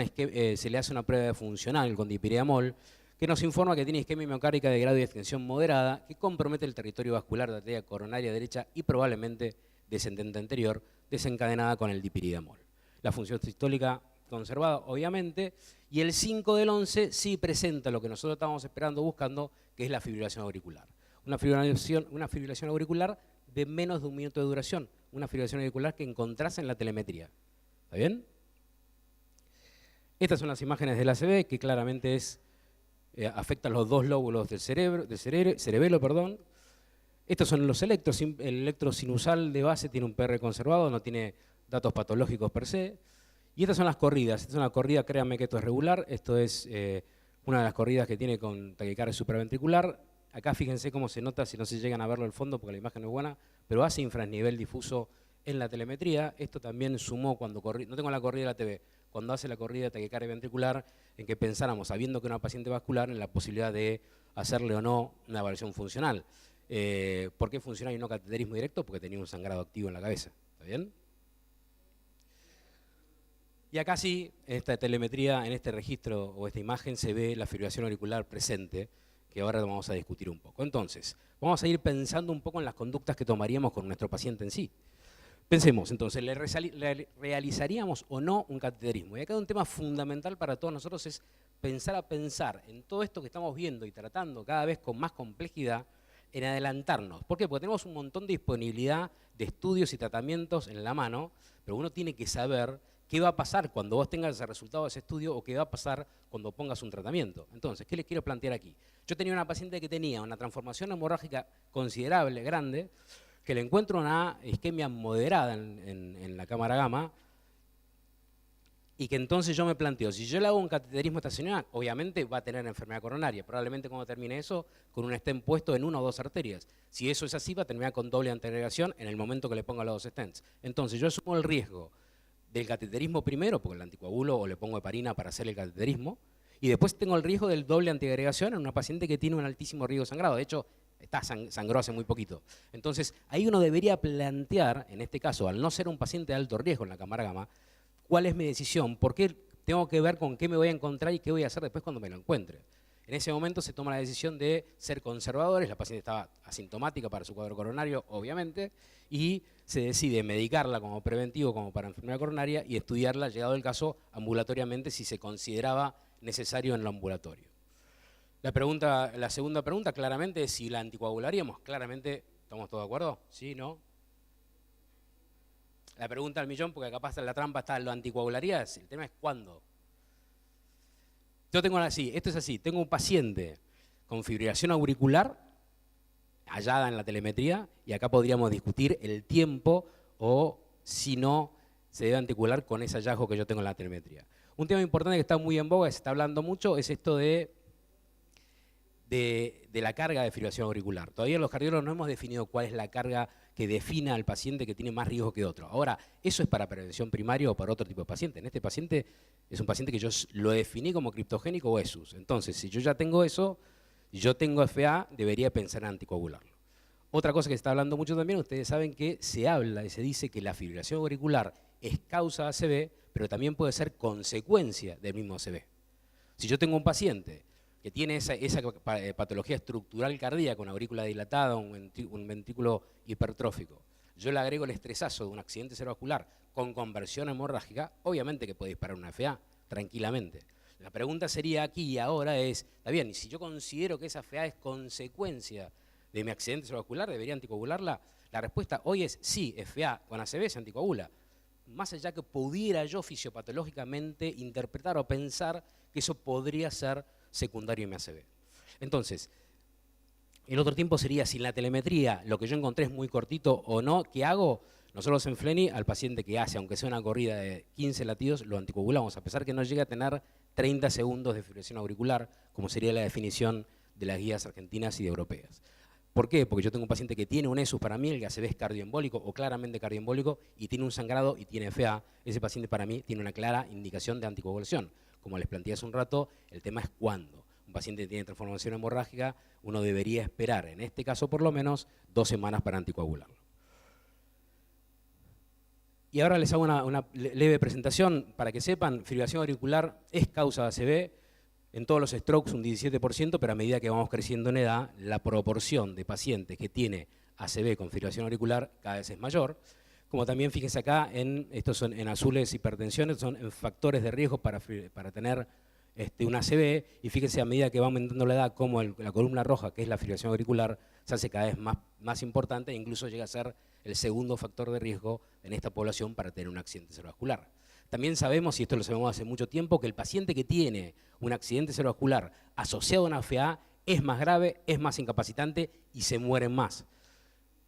una prueba funcional con dipiriamol que nos informa que tiene isquemia miocárdica de grado de extensión moderada que compromete el territorio vascular de la arteria coronaria derecha y probablemente descendente anterior, desencadenada con el dipiriamol. La función sistólica conservada, obviamente, y el 5 del 11 sí presenta lo que nosotros estábamos esperando, buscando, que es la fibrilación auricular. Una fibrilación auricular de menos de 1 minuto de duración, una fibrilación auricular que encontrás en la telemetría. ¿Está bien? Estas son las imágenes del ACV, que claramente es afectan los dos lóbulos del cerebelo, perdón. Estos son los electros. El electro sinusal de base tiene un PR conservado, no tiene datos patológicos per se. Y estas son las corridas. Esta es una corrida, créanme que esto es regular. Esto es una de las corridas que tiene con taquicardia supraventricular. Acá fíjense cómo se nota, si no se llegan a verlo al fondo porque la imagen no es buena, pero hace infranivel difuso en la telemetría. Esto también sumó cuando corrí, no tengo la corrida de la TV, cuando hace la corrida de taquicardia ventricular, en que pensáramos, sabiendo que era una paciente vascular, en la posibilidad de hacerle o no una evaluación funcional. ¿Por qué funcional y no cateterismo directo? Porque tenía un sangrado activo en la cabeza. ¿Está bien? Y acá sí, en esta telemetría, en este registro o esta imagen, se ve la fibrilación auricular presente, que ahora vamos a discutir un poco. Entonces, vamos a ir pensando un poco en las conductas que tomaríamos con nuestro paciente en sí. Pensemos, entonces, ¿le realizaríamos o no un cateterismo? Y acá un tema fundamental para todos nosotros es pensar en todo esto que estamos viendo y tratando cada vez con más complejidad, en adelantarnos. ¿Por qué? Porque tenemos un montón de disponibilidad de estudios y tratamientos en la mano, pero uno tiene que saber qué va a pasar cuando vos tengas el resultado de ese estudio o qué va a pasar cuando pongas un tratamiento. Entonces, ¿qué les quiero plantear aquí? Yo tenía una paciente que tenía una transformación hemorrágica considerable, grande, que le encuentro una isquemia moderada en la cámara gamma, y que entonces yo me planteo, si yo le hago un cateterismo estacionario, obviamente va a tener enfermedad coronaria, probablemente cuando termine eso, con un stent puesto en una o dos arterias. Si eso es así, va a terminar con doble antiagregación en el momento que le ponga los dos stents. Entonces yo asumo el riesgo del cateterismo primero, porque el anticoagulo o le pongo heparina para hacer el cateterismo, y después tengo el riesgo del doble antiagregación en una paciente que tiene un altísimo riesgo de sangrado. De hecho, sangró hace muy poquito. Entonces, ahí uno debería plantear, en este caso, al no ser un paciente de alto riesgo en la cámara gamma, ¿cuál es mi decisión? ¿Por qué tengo que ver con qué me voy a encontrar y qué voy a hacer después cuando me lo encuentre? En ese momento se toma la decisión de ser conservadores, la paciente estaba asintomática para su cuadro coronario, obviamente, y se decide medicarla como preventivo, como para enfermedad coronaria, y estudiarla, llegado el caso, ambulatoriamente si se consideraba necesario en lo ambulatorio. La segunda pregunta, claramente, es si la anticoagularíamos. Claramente, ¿estamos todos de acuerdo? ¿Sí? ¿No? La pregunta al millón, porque capaz la trampa está, ¿lo anticoagularías? El tema es ¿cuándo? Yo tengo así, esto es así, tengo un paciente con fibrilación auricular, hallada en la telemetría, y acá podríamos discutir el tiempo o si no se debe anticoagular con ese hallazgo que yo tengo en la telemetría. Un tema importante que está muy en boga, se está hablando mucho, es esto de la carga de fibrilación auricular. Todavía los cardiólogos no hemos definido cuál es la carga que defina al paciente que tiene más riesgo que otro. Ahora, ¿eso es para prevención primaria o para otro tipo de paciente? En este paciente es un paciente que yo lo definí como criptogénico o ESUS. Entonces, si yo ya tengo eso, yo tengo FA, debería pensar en anticoagularlo. Otra cosa que se está hablando mucho también, ustedes saben que se habla y se dice que la fibrilación auricular es causa de ACV, pero también puede ser consecuencia del mismo ACV. Si yo tengo un paciente que tiene esa patología estructural cardíaca, una aurícula dilatada, un ventrículo hipertrófico, yo le agrego el estresazo de un accidente cerebrovascular con conversión hemorrágica, obviamente que puede disparar una FA tranquilamente. La pregunta sería aquí y ahora es, está bien, y si yo considero que esa FA es consecuencia de mi accidente cerebrovascular, ¿debería anticoagularla? La respuesta hoy es sí, FA con ACV se anticoagula. Más allá que pudiera yo fisiopatológicamente interpretar o pensar que eso podría ser secundario en mi ACV. Entonces, el otro tiempo sería si en la telemetría lo que yo encontré es muy cortito o no, ¿qué hago? Nosotros en FLENI al paciente que hace, aunque sea una corrida de 15 latidos, lo anticoagulamos, a pesar que no llega a tener 30 segundos de fibrilación auricular, como sería la definición de las guías argentinas y europeas. ¿Por qué? Porque yo tengo un paciente que tiene un ESUS, para mí el ACV es cardioembólico o claramente cardioembólico y tiene un sangrado y tiene FA, ese paciente para mí tiene una clara indicación de anticoagulación. Como les planteé hace un rato, el tema es cuándo. Un paciente que tiene transformación hemorrágica, uno debería esperar, en este caso por lo menos, 2 semanas para anticoagularlo. Y ahora les hago una leve presentación para que sepan, fibrilación auricular es causa de ACV, en todos los strokes un 17%, pero a medida que vamos creciendo en edad, la proporción de pacientes que tiene ACV con fibrilación auricular cada vez es mayor. Como también fíjense acá, estos son en azules hipertensiones, son en factores de riesgo para tener un ACV, y fíjense a medida que va aumentando la edad, como la columna roja, que es la fibrilación auricular, se hace cada vez más importante e incluso llega a ser el segundo factor de riesgo en esta población para tener un accidente cerebrovascular. También sabemos, y esto lo sabemos hace mucho tiempo, que el paciente que tiene un accidente cerebrovascular asociado a una FA es más grave, es más incapacitante y se mueren más.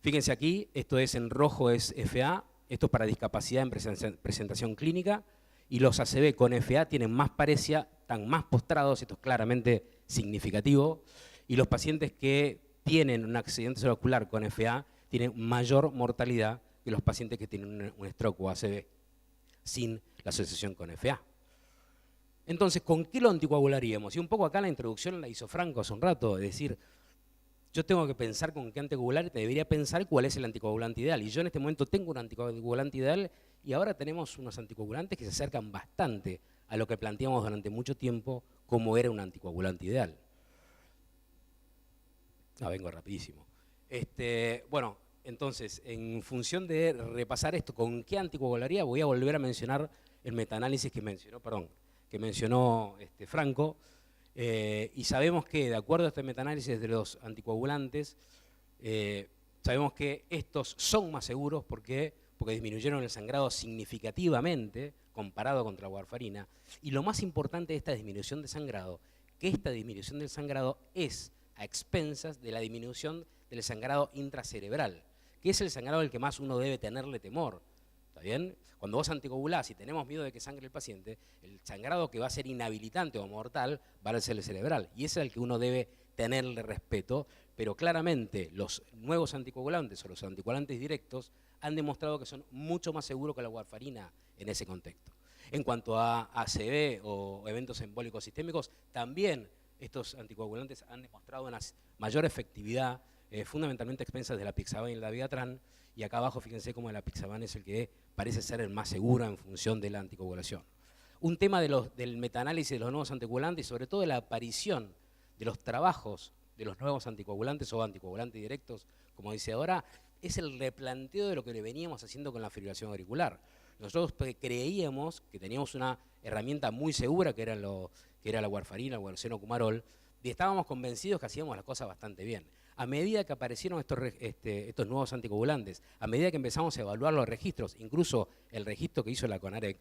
Fíjense aquí, esto es en rojo es FA, esto es para discapacidad en presentación clínica, y los ACV con FA tienen más paresia, están más postrados, esto es claramente significativo, y los pacientes que tienen un accidente cerebrovascular con FA tienen mayor mortalidad que los pacientes que tienen un stroke o ACV sin la asociación con FA. Entonces, ¿con qué lo anticoagularíamos? Y un poco acá en la introducción la hizo Franco hace un rato, es decir, yo tengo que pensar con qué anticoagular y te debería pensar cuál es el anticoagulante ideal. Y yo en este momento tengo un anticoagulante ideal y ahora tenemos unos anticoagulantes que se acercan bastante a lo que planteamos durante mucho tiempo como era un anticoagulante ideal. Vengo rapidísimo. Bueno, entonces, en función de repasar esto, ¿con qué anticoagularía? Voy a volver a mencionar el metaanálisis que mencionó Franco, y sabemos que, de acuerdo a este metaanálisis de los anticoagulantes, sabemos que estos son más seguros. ¿Por qué? Porque disminuyeron el sangrado significativamente comparado contra la warfarina. Y lo más importante de esta disminución de sangrado, que esta disminución del sangrado es a expensas de la disminución del sangrado intracerebral, que es el sangrado al que más uno debe tenerle temor. ¿Está bien? Cuando vos anticoagulás y tenemos miedo de que sangre el paciente, el sangrado que va a ser inhabilitante o mortal va a ser el cerebral, y ese es el que uno debe tenerle respeto, pero claramente los nuevos anticoagulantes o los anticoagulantes directos han demostrado que son mucho más seguros que la warfarina en ese contexto. En cuanto a ACV o eventos embólicos sistémicos, también estos anticoagulantes han demostrado una mayor efectividad, fundamentalmente a expensas de la apixaban y el dabigatran, y acá abajo fíjense cómo el apixaban es el que parece ser el más seguro en función de la anticoagulación. Un tema del metaanálisis de los nuevos anticoagulantes y sobre todo de la aparición de los trabajos de los nuevos anticoagulantes o anticoagulantes directos, como dice ahora, es el replanteo de lo que le veníamos haciendo con la fibrilación auricular. Nosotros creíamos que teníamos una herramienta muy segura, que era la warfarina o el senocumarol, y estábamos convencidos que hacíamos las cosas bastante bien. A medida que aparecieron estos nuevos anticoagulantes, a medida que empezamos a evaluar los registros, incluso el registro que hizo la CONAREC,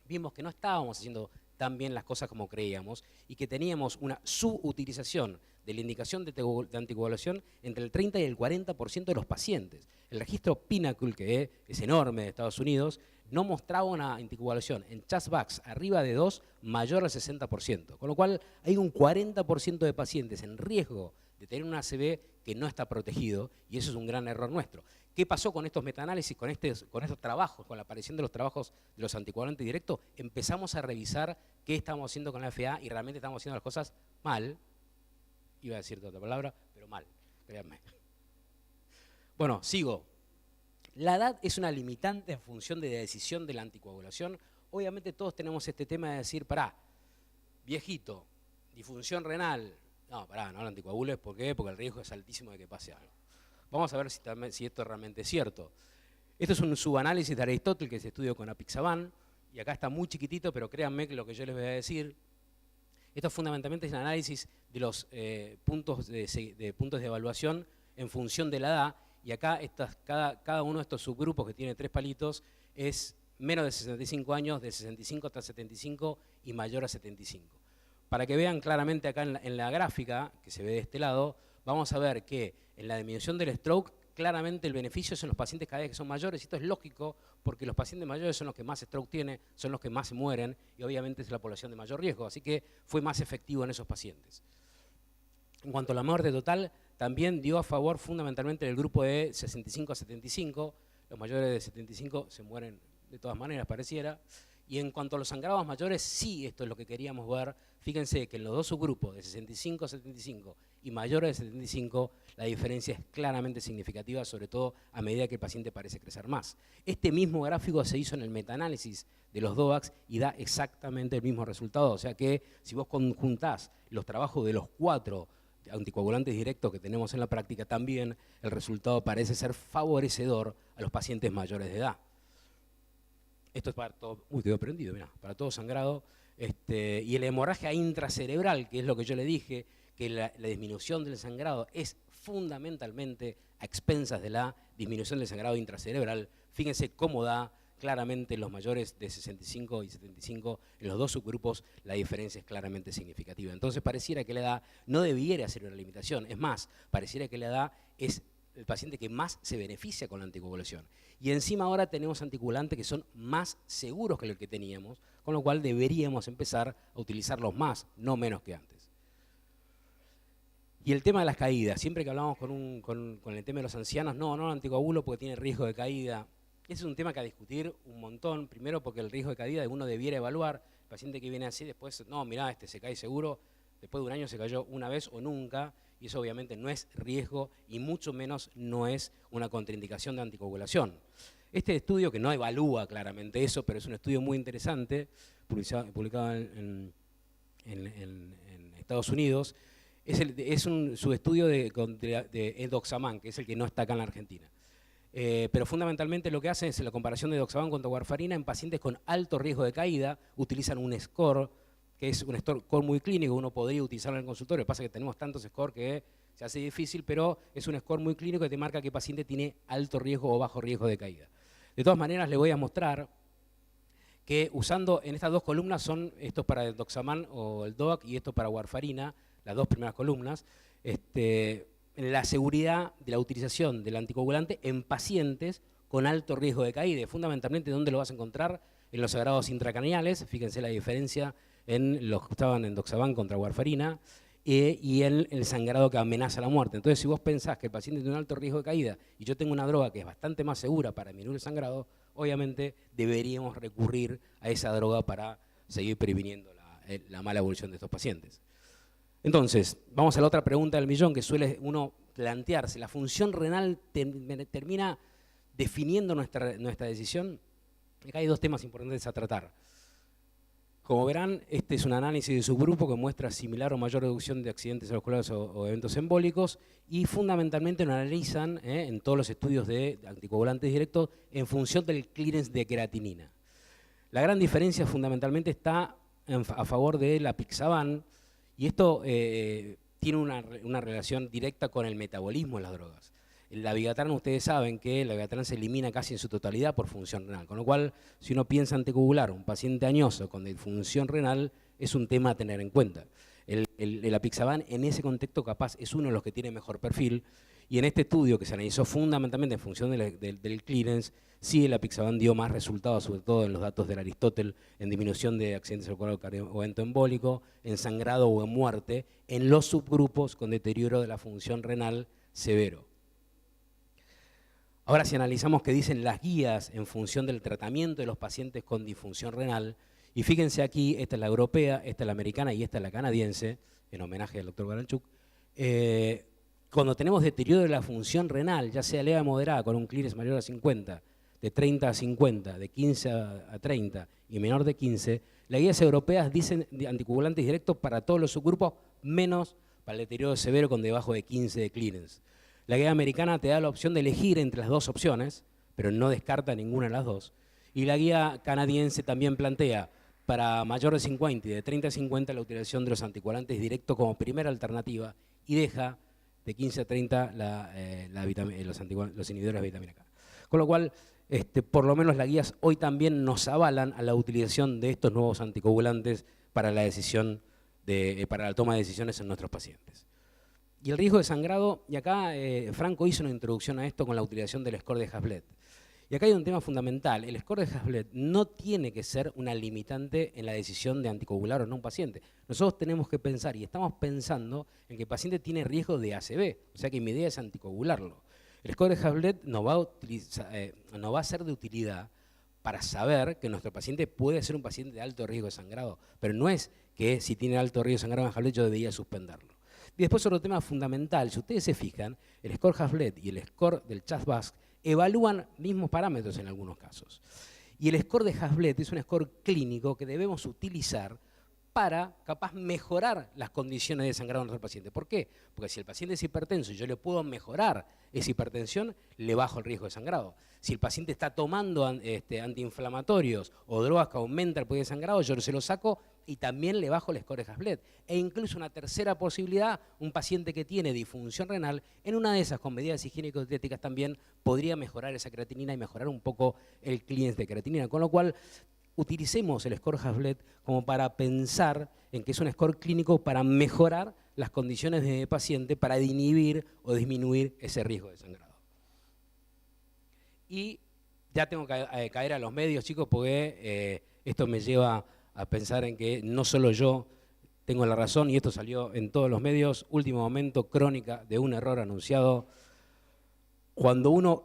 vimos que no estábamos haciendo tan bien las cosas como creíamos y que teníamos una subutilización de la indicación de anticoagulación entre el 30 y el 40% de los pacientes. El registro Pinnacle, que es enorme de Estados Unidos, no mostraba una anticoagulación en CHAS-BAX arriba de 2 mayor al 60%, con lo cual hay un 40% de pacientes en riesgo de tener un ACV que no está protegido, y eso es un gran error nuestro. ¿Qué pasó con estos metaanálisis, con estos trabajos, con la aparición de los trabajos de los anticoagulantes directos? Empezamos a revisar qué estamos haciendo con la FA y realmente estamos haciendo las cosas mal. Iba a decir otra palabra, pero mal, créanme. Bueno, sigo. La edad es una limitante en función de la decisión de la anticoagulación. Obviamente todos tenemos este tema de decir, pará, viejito, disfunción renal. No, pará, no la anticoagules, ¿por qué? Porque el riesgo es altísimo de que pase algo. Vamos a ver si esto realmente es cierto. Esto es un subanálisis de Aristóteles que se estudió con apixaban, y acá está muy chiquitito, pero créanme que lo que yo les voy a decir, esto fundamentalmente es un análisis de los puntos de evaluación en función de la edad, y acá cada uno de estos subgrupos que tiene 3 palitos es menos de 65 años, de 65 hasta 75 y mayor a 75. Para que vean claramente acá en la gráfica, que se ve de este lado, vamos a ver que en la disminución del stroke, claramente el beneficio es en los pacientes cada vez que son mayores, y esto es lógico porque los pacientes mayores son los que más stroke tienen, son los que más se mueren, y obviamente es la población de mayor riesgo, así que fue más efectivo en esos pacientes. En cuanto a la muerte total, también dio a favor fundamentalmente del grupo de 65 a 75, los mayores de 75 se mueren de todas maneras, pareciera. Y en cuanto a los sangrados mayores, sí, esto es lo que queríamos ver. Fíjense que en los dos subgrupos, de 65 a 75 y mayores de 75, la diferencia es claramente significativa, sobre todo a medida que el paciente parece crecer más. Este mismo gráfico se hizo en el metaanálisis de los DOACs y da exactamente el mismo resultado. O sea que si vos conjuntás los trabajos de los 4 anticoagulantes directos que tenemos en la práctica, también el resultado parece ser favorecedor a los pacientes mayores de edad. Esto es para todo, quedó prendido, mirá, para todo sangrado. Y la hemorragia intracerebral, que es lo que yo le dije, que la disminución del sangrado es fundamentalmente a expensas de la disminución del sangrado intracerebral. Fíjense cómo da claramente en los mayores de 65 y 75, en los dos subgrupos, la diferencia es claramente significativa. Entonces pareciera que la edad no debiera ser una limitación, es más, pareciera que la edad es el paciente que más se beneficia con la anticoagulación. Y encima ahora tenemos anticoagulantes que son más seguros que los que teníamos, con lo cual deberíamos empezar a utilizarlos más, no menos que antes. Y el tema de las caídas, siempre que hablamos con el tema de los ancianos, no anticoagulo porque tiene riesgo de caída. Ese es un tema que a discutir un montón, primero porque el riesgo de caída uno debiera evaluar, el paciente que viene así después, no, mirá, este se cae seguro, después de un año se cayó una vez o nunca, y eso obviamente no es riesgo y mucho menos no es una contraindicación de anticoagulación. Este estudio, que no evalúa claramente eso, pero es un estudio muy interesante, publicado en Estados Unidos, es su estudio de Edoxaban, que es el que no está acá en la Argentina. Pero fundamentalmente lo que hacen es la comparación de Edoxaban contra warfarina en pacientes con alto riesgo de caída, utilizan un score, que es un score muy clínico, uno podría utilizarlo en el consultorio, lo que pasa es que tenemos tantos scores que se hace difícil, pero es un score muy clínico que te marca qué paciente tiene alto riesgo o bajo riesgo de caída. De todas maneras, les voy a mostrar que usando en estas dos columnas son estos para el Edoxaban o el DOAC y esto para warfarina, las dos primeras columnas, la seguridad de la utilización del anticoagulante en pacientes con alto riesgo de caída. Fundamentalmente, ¿dónde lo vas a encontrar? En los sangrados intracraneales, fíjense la diferencia en los que estaban en Edoxaban contra warfarina, y en el sangrado que amenaza la muerte. Entonces, si vos pensás que el paciente tiene un alto riesgo de caída y yo tengo una droga que es bastante más segura para disminuir el sangrado, obviamente deberíamos recurrir a esa droga para seguir previniendo la mala evolución de estos pacientes. Entonces, vamos a la otra pregunta del millón que suele uno plantearse. ¿La función renal termina definiendo nuestra decisión? Acá hay dos temas importantes a tratar. Como verán, este es un análisis de subgrupo que muestra similar o mayor reducción de accidentes vasculares o eventos embólicos y fundamentalmente lo analizan en todos los estudios de anticoagulantes directos en función del clearance de creatinina. La gran diferencia fundamentalmente está a favor de la Apixaban y esto tiene una relación directa con el metabolismo de las drogas. La Vigatran, ustedes saben que la Vigatran se elimina casi en su totalidad por función renal, con lo cual, si uno piensa anticoagular un paciente añoso con disfunción renal, es un tema a tener en cuenta. El Apixaban en ese contexto capaz es uno de los que tiene mejor perfil, y en este estudio que se analizó fundamentalmente en función del clearance, sí el Apixaban dio más resultados, sobre todo en los datos del Aristóteles, en disminución de accidentes vasculares o evento embólico, en sangrado o en muerte, en los subgrupos con deterioro de la función renal severo. Ahora, si analizamos qué dicen las guías en función del tratamiento de los pacientes con disfunción renal, y fíjense aquí, esta es la europea, esta es la americana y esta es la canadiense, en homenaje al doctor Baranchuk, cuando tenemos deterioro de la función renal, ya sea leve o moderada, con un clearance mayor a 50, de 30 a 50, de 15 a 30 y menor de 15, las guías europeas dicen anticoagulantes directos para todos los subgrupos, menos para el deterioro severo con debajo de 15 de clearance. La guía americana te da la opción de elegir entre las dos opciones, pero no descarta ninguna de las dos. Y la guía canadiense también plantea para mayor de 50 y de 30 a 50 la utilización de los anticoagulantes directos como primera alternativa y deja de 15 a 30 los inhibidores de vitamina K. Con lo cual, por lo menos las guías hoy también nos avalan a la utilización de estos nuevos anticoagulantes para la toma de decisiones en nuestros pacientes. Y el riesgo de sangrado, y acá Franco hizo una introducción a esto con la utilización del score de Hasbled. Y acá hay un tema fundamental, el score de Hasbled no tiene que ser una limitante en la decisión de anticoagular o no un paciente. Nosotros tenemos que pensar, y estamos pensando, en que el paciente tiene riesgo de ACV, o sea que mi idea es anticoagularlo. El score de Hasbled nos va a ser de utilidad para saber que nuestro paciente puede ser un paciente de alto riesgo de sangrado, pero no es que si tiene alto riesgo de sangrado en Hasbled yo debería suspenderlo. Y después otro tema fundamental, si ustedes se fijan, el score Hasbled y el score del CHA2-VASc evalúan mismos parámetros en algunos casos. Y el score de Hasbled es un score clínico que debemos utilizar para, capaz, mejorar las condiciones de sangrado de nuestro paciente. ¿Por qué? Porque si el paciente es hipertenso y yo le puedo mejorar esa hipertensión, le bajo el riesgo de sangrado. Si el paciente está tomando antiinflamatorios o drogas que aumentan el poder de sangrado, yo se lo saco, y también le bajo el score de Hasbled. E incluso una tercera posibilidad, un paciente que tiene disfunción renal, en una de esas, con medidas higiénico-dietéticas también, podría mejorar esa creatinina y mejorar un poco el clearance de creatinina. Con lo cual, utilicemos el score Hasbled como para pensar en que es un score clínico para mejorar las condiciones de paciente, para inhibir o disminuir ese riesgo de sangrado. Y ya tengo que caer a los medios, chicos, porque esto me lleva a pensar en que no solo yo tengo la razón, y esto salió en todos los medios, último momento, crónica de un error anunciado. Cuando uno,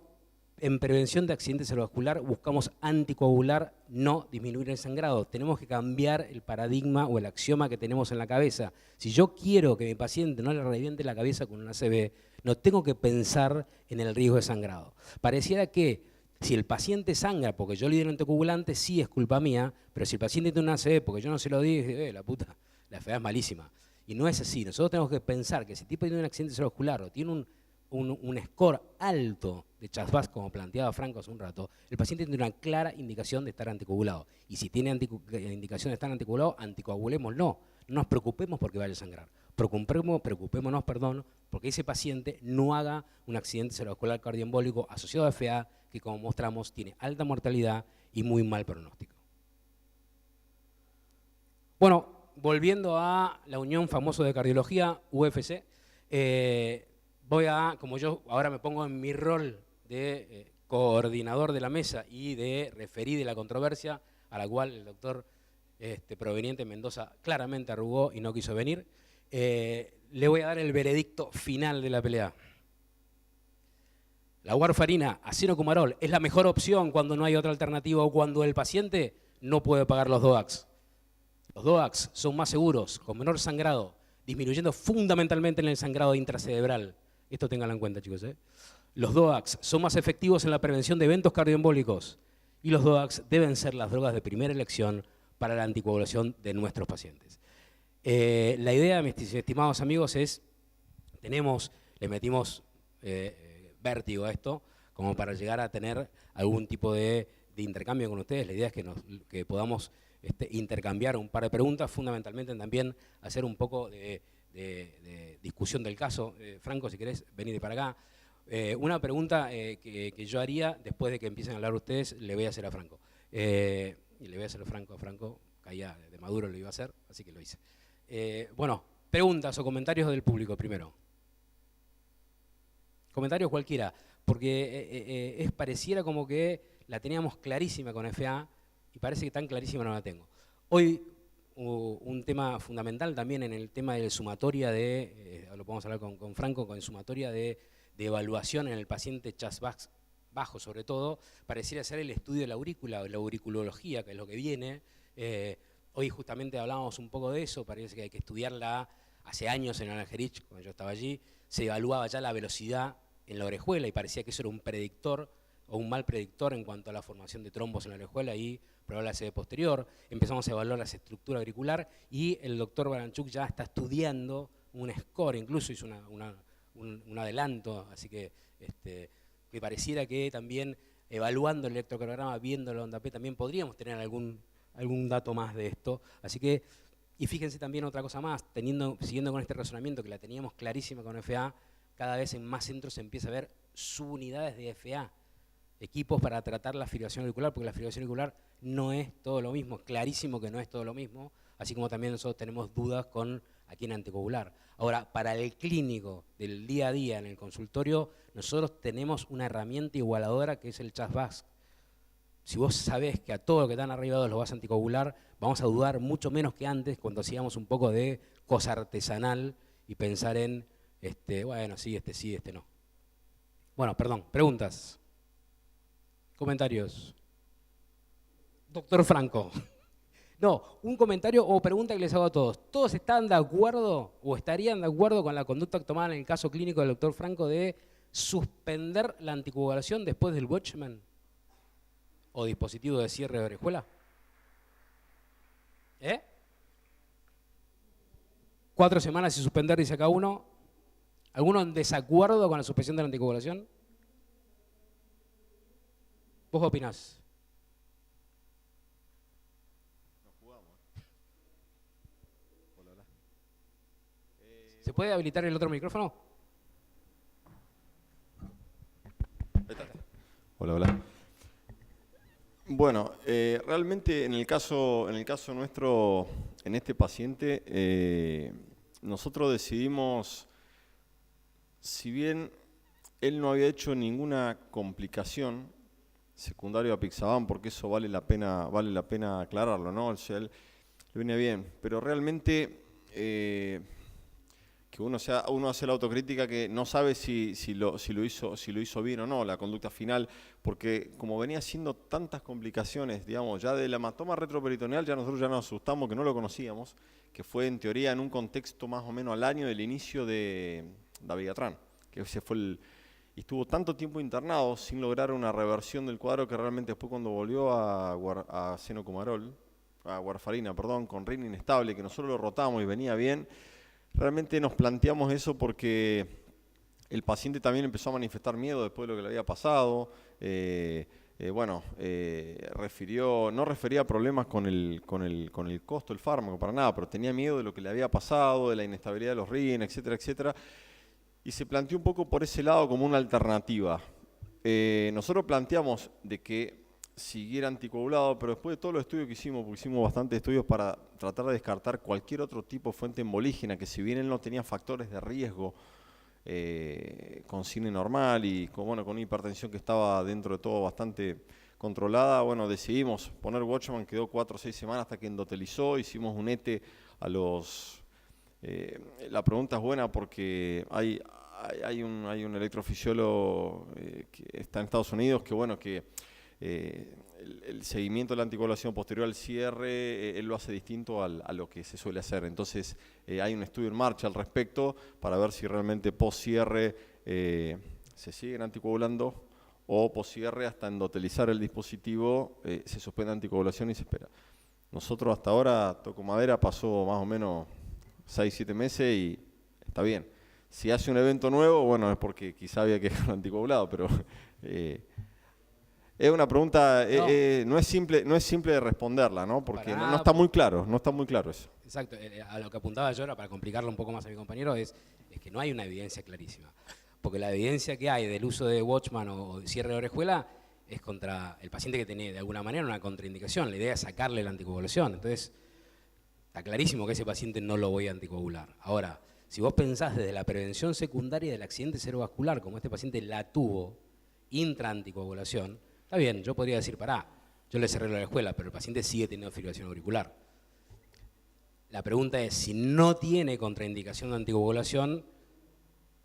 en prevención de accidente cerebrovascular, buscamos anticoagular, no disminuir el sangrado. Tenemos que cambiar el paradigma o el axioma que tenemos en la cabeza. Si yo quiero que mi paciente no le reviente la cabeza con una ACV, no tengo que pensar en el riesgo de sangrado. Pareciera que si el paciente sangra porque yo le di el anticoagulante, sí es culpa mía, pero si el paciente tiene una ACV porque yo no se lo di, la puta, la enfermedad es malísima. Y no es así. Nosotros tenemos que pensar que si el tipo tiene un accidente cerebrovascular o tiene un score alto de CHA2-VASc, como planteaba Franco hace un rato, el paciente tiene una clara indicación de estar anticoagulado. Y si tiene indicación de estar anticoagulado, anticoagulémoslo. No nos preocupemos porque vaya a sangrar. Preocupémonos, porque ese paciente no haga un accidente cerebrovascular cardioembólico asociado a FA, que como mostramos tiene alta mortalidad y muy mal pronóstico. Bueno, volviendo a la Unión Famoso de Cardiología, UFC, como yo ahora me pongo en mi rol de coordinador de la mesa y de referí de la controversia, a la cual el doctor proveniente Mendoza claramente arrugó y no quiso venir, le voy a dar el veredicto final de la pelea. La warfarina, acenocumarol, es la mejor opción cuando no hay otra alternativa o cuando el paciente no puede pagar los DOACs. Los DOACs son más seguros, con menor sangrado, disminuyendo fundamentalmente en el sangrado intracerebral. Esto ténganlo en cuenta, chicos. Los DOACs son más efectivos en la prevención de eventos cardioembólicos y los DOACs deben ser las drogas de primera elección para la anticoagulación de nuestros pacientes. La idea, mis estimados amigos, es, le metimos vértigo a esto, como para llegar a tener algún tipo de intercambio con ustedes. La idea es que podamos intercambiar un par de preguntas, fundamentalmente también hacer un poco de discusión del caso. Franco, si querés, venid para acá. Una pregunta que yo haría, después de que empiecen a hablar ustedes, le voy a hacer a Franco. Y le voy a hacer a Franco, caía de Maduro, lo iba a hacer, así que lo hice. Bueno, preguntas o comentarios del público primero. Comentarios cualquiera, porque pareciera como que la teníamos clarísima con FA y parece que tan clarísima no la tengo. Hoy un tema fundamental también en el tema de sumatoria lo podemos hablar con Franco, con sumatoria de evaluación en el paciente CHA2-VASc bajo sobre todo, pareciera ser el estudio de la aurícula o la auriculología, que es lo que viene. Hoy justamente hablábamos un poco de eso, parece que hay que estudiarla. Hace años en Algerich, cuando yo estaba allí, se evaluaba ya la velocidad en la orejuela y parecía que eso era un predictor o un mal predictor en cuanto a la formación de trombos en la orejuela y probable ACV posterior. Empezamos a evaluar la estructura auricular y el doctor Baranchuk ya está estudiando un score, incluso hizo un adelanto, así que me pareciera que también evaluando el electrocardiograma, viendo la onda P, también podríamos tener algún dato más de esto. Así que, y fíjense también otra cosa más, siguiendo con este razonamiento que la teníamos clarísima con FA, cada vez en más centros se empieza a ver subunidades de FA, equipos para tratar la fibrilación auricular, porque la fibrilación auricular no es todo lo mismo, clarísimo que no es todo lo mismo, así como también nosotros tenemos dudas con a quién anticoagular. Ahora, para el clínico del día a día en el consultorio, nosotros tenemos una herramienta igualadora que es el CHA2-VASc. Si vos sabés que a todo lo que están arriba los vas a anticoagular, vamos a dudar mucho menos que antes cuando hacíamos un poco de cosa artesanal y pensar en, bueno, sí, no. Bueno, perdón, preguntas, comentarios. Doctor Franco. No, un comentario o pregunta que les hago a todos. ¿Todos están de acuerdo o estarían de acuerdo con la conducta tomada en el caso clínico del doctor Franco de suspender la anticoagulación después del Watchman o dispositivo de cierre de orejuela? 4 semanas y suspender, dice acá uno. ¿Alguno en desacuerdo con la suspensión de la anticoagulación? ¿Vos qué opinás? ¿Se puede habilitar el otro micrófono? Hola, hola. Bueno, realmente en el caso nuestro, en este paciente, nosotros decidimos, si bien él no había hecho ninguna complicación secundaria a apixaban, porque eso vale la pena aclararlo, ¿no? O sea, él le viene bien, pero realmente que uno hace la autocrítica que no sabe si lo hizo bien o no, la conducta final, porque como venía haciendo tantas complicaciones, digamos, ya del hematoma retroperitoneal, nosotros ya nos asustamos que no lo conocíamos, que fue en teoría en un contexto más o menos al año del inicio de dabigatran, que ese fue y estuvo tanto tiempo internado sin lograr una reversión del cuadro que realmente después cuando volvió a senocumarol, a warfarina, perdón, con rin inestable, que nosotros lo rotamos y venía bien, realmente nos planteamos eso porque el paciente también empezó a manifestar miedo después de lo que le había pasado. No refería problemas con el costo del fármaco, para nada, pero tenía miedo de lo que le había pasado, de la inestabilidad de los rines, etcétera, etcétera. Y se planteó un poco por ese lado como una alternativa. Nosotros planteamos de que siguiera anticoagulado, pero después de todos los estudios que hicimos, porque hicimos bastantes estudios para tratar de descartar cualquier otro tipo de fuente embolígena, que si bien él no tenía factores de riesgo con cine normal y con una hipertensión que estaba dentro de todo bastante controlada, bueno, decidimos poner Watchman, quedó 4 o 6 semanas hasta que endotelizó, hicimos un ETE a los... la pregunta es buena porque hay un electrofisiólogo que está en Estados Unidos que el seguimiento de la anticoagulación posterior al cierre, él lo hace distinto a lo que se suele hacer. Entonces hay un estudio en marcha al respecto para ver si realmente post cierre se siguen anticoagulando o post cierre hasta endotelizar el dispositivo se suspende la anticoagulación y se espera. Nosotros hasta ahora, toco madera, pasó más o menos 6-7 meses y está bien. Si hace un evento nuevo, bueno, es porque quizá había que dejarlo anticoagulado, pero es una pregunta, no es simple de responderla, ¿no? Porque no está muy claro, eso. Exacto, a lo que apuntaba yo era para complicarlo un poco más a mi compañero, es que no hay una evidencia clarísima. Porque la evidencia que hay del uso de Watchman o de cierre de orejuela es contra el paciente que tiene de alguna manera una contraindicación. La idea es sacarle la anticoagulación. Entonces, está clarísimo que ese paciente no lo voy a anticoagular. Ahora, si vos pensás desde la prevención secundaria del accidente cerebrovascular, como este paciente la tuvo, intraanticoagulación, está bien, yo podría decir, yo le cerré la orejuela, pero el paciente sigue teniendo fibrilación auricular. La pregunta es, si no tiene contraindicación de anticoagulación,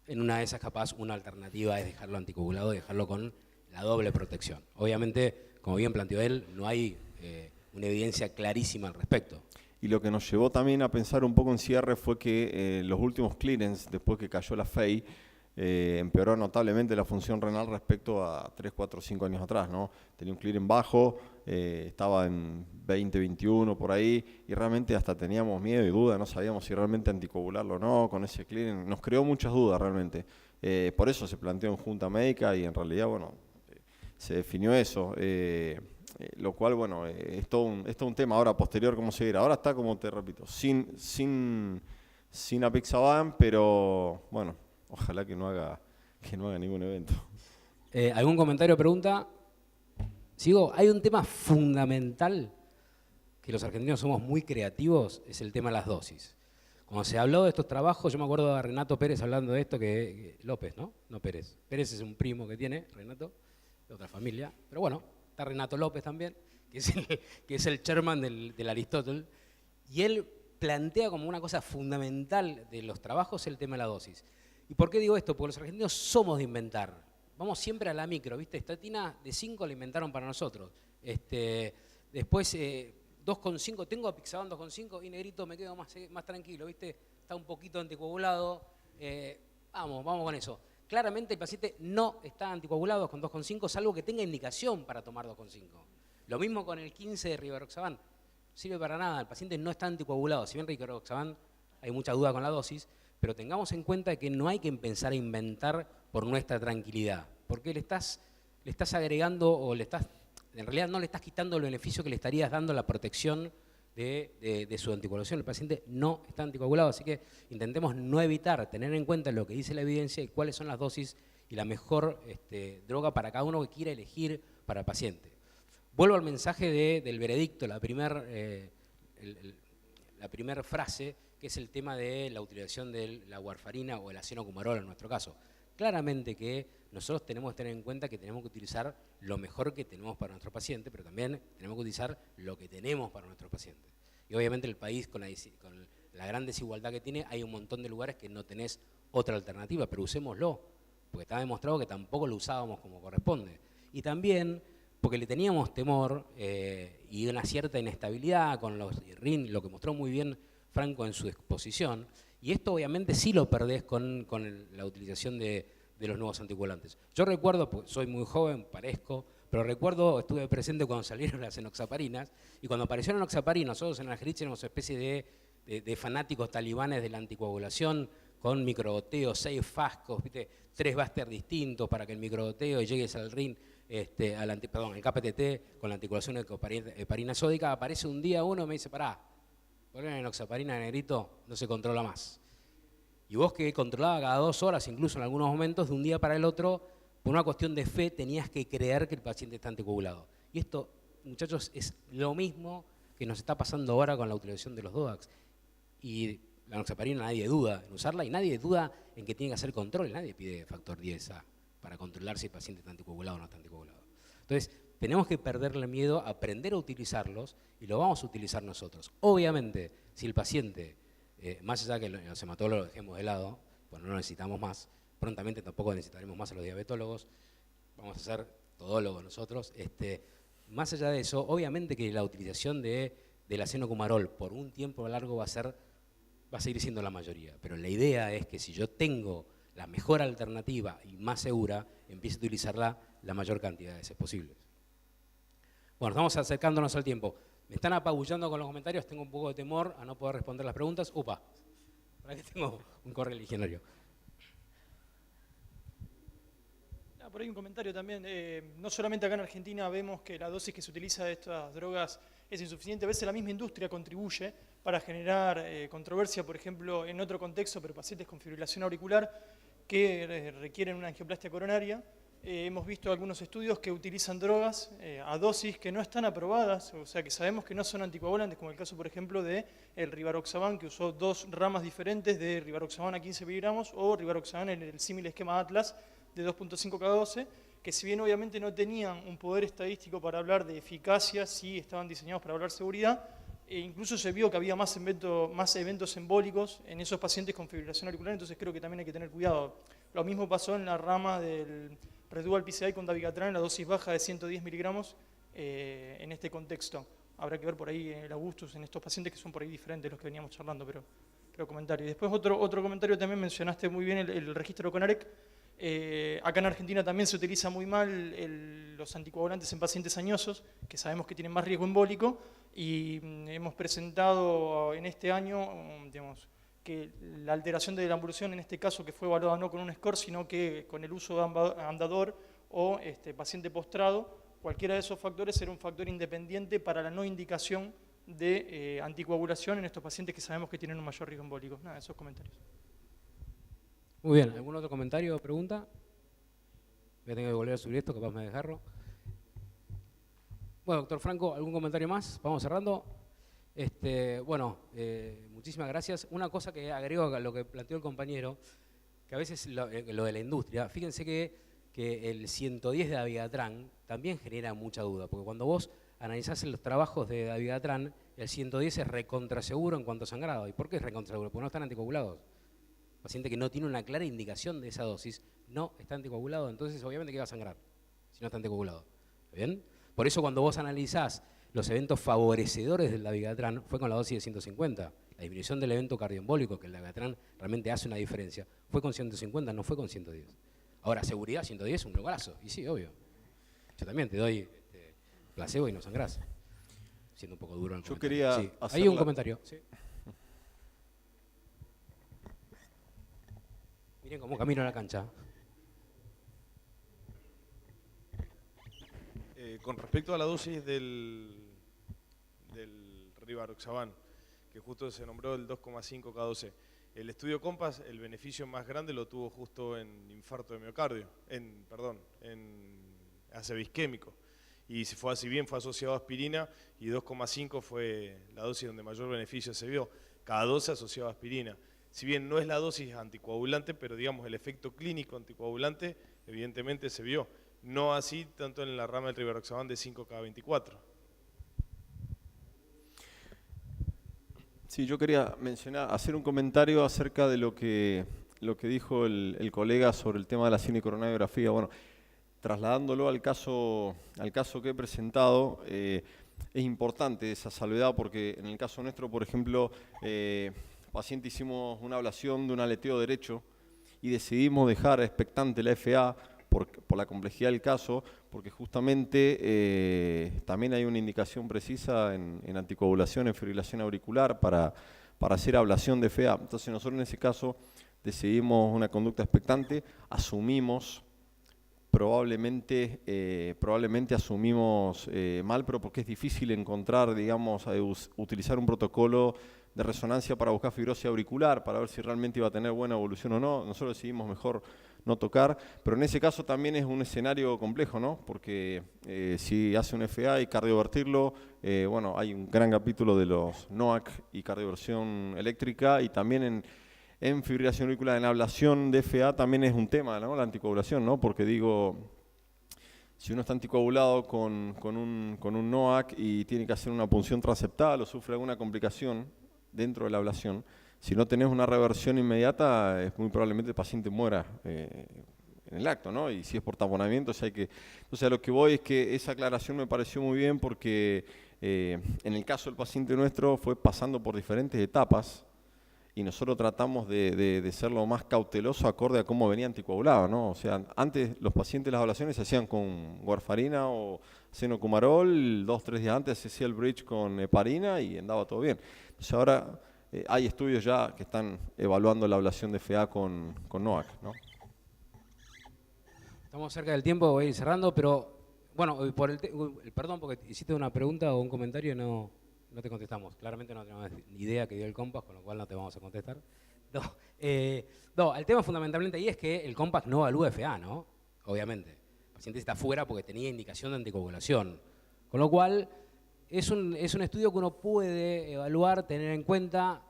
en una de esas capaz una alternativa es dejarlo anticoagulado, dejarlo con la doble protección. Obviamente, como bien planteó él, no hay una evidencia clarísima al respecto. Y lo que nos llevó también a pensar un poco en cierre fue que los últimos clearance, después que cayó la FEI, empeoró notablemente la función renal respecto a 3, 4, 5 años atrás, ¿no? Tenía un clearance bajo, estaba en 20, 21 por ahí, y realmente hasta teníamos miedo y duda, no sabíamos si realmente anticoagularlo o no con ese clearance. Nos creó muchas dudas realmente. Por eso se planteó en junta médica y en realidad, se definió eso. Lo cual, es todo un tema ahora posterior, cómo seguir. Ahora está, como te repito, sin apixaban, pero ojalá que no haga ningún evento. ¿Algún comentario o pregunta? Sigo. Hay un tema fundamental que los argentinos somos muy creativos, es el tema de las dosis. Cuando se habló de estos trabajos, yo me acuerdo de Renato Pérez hablando de esto, que López, ¿no? No Pérez. Pérez es un primo que tiene, Renato, de otra familia. Pero bueno, está Renato López también, que es el chairman del Aristóteles. Y él plantea como una cosa fundamental de los trabajos el tema de la dosis. ¿Y por qué digo esto? Porque los argentinos somos de inventar. Vamos siempre a la micro, ¿viste? Estatina de 5 la inventaron para nosotros. Después 2,5, tengo apixaban 2,5 y negrito me quedo más tranquilo, ¿viste? Está un poquito anticoagulado. Vamos con eso. Claramente el paciente no está anticoagulado con 2,5, salvo que tenga indicación para tomar 2,5. Lo mismo con el 15 de rivaroxaban. No sirve para nada, el paciente no está anticoagulado. Si bien rivaroxaban hay mucha duda con la dosis, pero tengamos en cuenta que no hay que empezar a inventar por nuestra tranquilidad, porque le estás agregando en realidad no le estás quitando el beneficio que le estarías dando a la protección de su anticoagulación. El paciente no está anticoagulado, así que intentemos no evitar, tener en cuenta lo que dice la evidencia y cuáles son las dosis y la mejor droga para cada uno que quiera elegir para el paciente. Vuelvo al mensaje del veredicto, la primera frase, que es el tema de la utilización de la warfarina o el acenocumarol en nuestro caso. Claramente que nosotros tenemos que tener en cuenta que tenemos que utilizar lo mejor que tenemos para nuestro paciente, pero también tenemos que utilizar lo que tenemos para nuestro paciente. Y obviamente el país, con la gran desigualdad que tiene, hay un montón de lugares que no tenés otra alternativa, pero usémoslo, porque está demostrado que tampoco lo usábamos como corresponde. Y también porque le teníamos temor y una cierta inestabilidad con los RIN, lo que mostró muy bien Franco en su exposición, y esto obviamente sí lo perdés con la utilización de los nuevos anticoagulantes. Yo recuerdo, pues soy muy joven, parezco, pero recuerdo, estuve presente cuando salieron las enoxaparinas, y cuando aparecieron enoxaparinas, nosotros en Algerit éramos una especie de fanáticos talibanes de la anticoagulación, con microgoteo, 6 fascos, ¿viste? 3 báster distintos para que el microgoteo llegues al RIN, el KPTT con la anticoagulación heparina sódica. Aparece un día uno y me dice, pará, poner enoxaparina de negrito, no se controla más. Y vos que controlaba cada 2 horas, incluso en algunos momentos, de un día para el otro, por una cuestión de fe, tenías que creer que el paciente está anticoagulado. Y esto, muchachos, es lo mismo que nos está pasando ahora con la utilización de los DOACs. Y la enoxaparina nadie duda en usarla y nadie duda en que tiene que hacer control. Nadie pide factor 10A para controlar si el paciente está anticoagulado o no está anticoagulado. Entonces, tenemos que perderle miedo, aprender a utilizarlos y lo vamos a utilizar nosotros. Obviamente, si el paciente, más allá que los hematólogos lo dejemos de lado, pues no lo necesitamos más, prontamente tampoco necesitaremos más a los diabetólogos, vamos a ser todólogos nosotros. Más allá de eso, obviamente que la utilización del acenocumarol por un tiempo largo va a seguir siendo la mayoría, pero la idea es que si yo tengo la mejor alternativa y más segura, empiece a utilizarla la mayor cantidad de veces posibles. Bueno, estamos acercándonos al tiempo. Me están apabullando con los comentarios, tengo un poco de temor a no poder responder las preguntas. Upa, para que tengo un correligionario. Por ahí un comentario también. No solamente acá en Argentina vemos que la dosis que se utiliza de estas drogas es insuficiente, a veces la misma industria contribuye para generar controversia, por ejemplo, en otro contexto, pero pacientes con fibrilación auricular que requieren una angioplastia coronaria. Hemos visto algunos estudios que utilizan drogas a dosis que no están aprobadas, o sea que sabemos que no son anticoagulantes, como el caso, por ejemplo, del Rivaroxaban, que usó 2 ramas diferentes de Rivaroxaban a 15 miligramos o Rivaroxaban en el símil esquema Atlas de 2.5K12, que si bien obviamente no tenían un poder estadístico para hablar de eficacia, sí estaban diseñados para hablar seguridad, e incluso se vio que había más eventos embólicos en esos pacientes con fibrilación auricular, entonces creo que también hay que tener cuidado. Lo mismo pasó en la rama del Redual PCI con dabigatran en la dosis baja de 110 miligramos en este contexto. Habrá que ver por ahí el Augustus en estos pacientes que son por ahí diferentes de los que veníamos charlando, pero comentario. Y después otro comentario también, mencionaste muy bien el registro CONAREC. Acá en Argentina también se utiliza muy mal los anticoagulantes en pacientes añosos, que sabemos que tienen más riesgo embólico, y hemos presentado en este año, digamos, que la alteración de la ambulación, en este caso que fue evaluada no con un score, sino que con el uso de andador o paciente postrado, cualquiera de esos factores era un factor independiente para la no indicación de anticoagulación en estos pacientes que sabemos que tienen un mayor riesgo embólico. Nada, esos comentarios. Muy bien, ¿algún otro comentario o pregunta? Voy a tener que volver a subir esto, capaz me desgarro. Bueno, doctor Franco, ¿algún comentario más? Vamos cerrando. Muchísimas gracias. Una cosa que agrego a lo que planteó el compañero, que a veces lo de la industria, fíjense que el 110 de dabigatran también genera mucha duda, porque cuando vos analizás los trabajos de dabigatran, el 110 es recontraseguro en cuanto a sangrado. ¿Y por qué es recontraseguro? Porque no están anticoagulados. El paciente que no tiene una clara indicación de esa dosis no está anticoagulado, entonces obviamente que va a sangrar si no está anticoagulado. ¿Está bien? Por eso cuando vos analizás los eventos favorecedores del dabigatran fue con la dosis de 150. La disminución del evento cardioembólico, que el dabigatran realmente hace una diferencia, fue con 150, no fue con 110. Ahora, seguridad, 110 es un lograzo. Y sí, obvio. Yo también te doy placebo y no sangrás. Siendo un poco duro en el comentario. Yo quería sí. hacer Hay un comentario. Sí. Miren cómo camino a la cancha. Con respecto a la dosis del rivaroxaban, que justo se nombró el 2,5K12. El estudio COMPASS, el beneficio más grande lo tuvo justo en infarto de miocardio, en ACV isquémico. Y si fue así bien, fue asociado a aspirina, y 2,5 fue la dosis donde mayor beneficio se vio. Cada 12 asociado a aspirina. Si bien no es la dosis anticoagulante, pero digamos el efecto clínico anticoagulante evidentemente se vio. No así tanto en la rama del rivaroxaban de 5K24. Sí, yo quería hacer un comentario acerca de lo que dijo el colega sobre el tema de la cinecoronariografía. Bueno, trasladándolo al caso que he presentado, es importante esa salvedad porque en el caso nuestro, por ejemplo, paciente hicimos una ablación de un aleteo derecho y decidimos dejar expectante la FA por la complejidad del caso, porque justamente también hay una indicación precisa en anticoagulación, en fibrilación auricular para hacer ablación de FA. Entonces nosotros en ese caso decidimos una conducta expectante, asumimos probablemente asumimos mal, pero porque es difícil encontrar, digamos, utilizar un protocolo de resonancia para buscar fibrosis auricular, para ver si realmente iba a tener buena evolución o no. Nosotros decidimos mejor no tocar, pero en ese caso también es un escenario complejo, ¿no? Porque si hace un FA y cardiovertirlo, bueno, hay un gran capítulo de los NOAC y cardioversión eléctrica, y también en fibrilación auricular, en ablación de FA también es un tema, ¿no? La anticoagulación, ¿no? Porque digo, si uno está anticoagulado con un NOAC y tiene que hacer una punción transeptal o sufre alguna complicación dentro de la ablación, si no tenés una reversión inmediata, es muy probablemente el paciente muera en el acto, ¿no? Y si es por taponamiento, o sea, Entonces a lo que voy es que esa aclaración me pareció muy bien porque en el caso del paciente nuestro fue pasando por diferentes etapas, y nosotros tratamos de ser lo más cauteloso acorde a cómo venía anticoagulado, ¿no? O sea, antes los pacientes las ablaciones se hacían con warfarina o senocumarol, 2-3 días antes se hacía el bridge con heparina y andaba todo bien. Entonces ahora hay estudios ya que están evaluando la ablación de FA con NOAC, ¿no? Estamos cerca del tiempo, voy a ir cerrando, pero bueno, perdón porque hiciste una pregunta o un comentario y no te contestamos. Claramente no tenemos ni idea que dio el COMPASS, con lo cual no te vamos a contestar. No, el tema fundamentalmente ahí es que el COMPASS no evalúa FA, ¿no? Obviamente. El paciente está fuera porque tenía indicación de anticoagulación. Con lo cual, es un estudio que uno puede evaluar, tener en cuenta.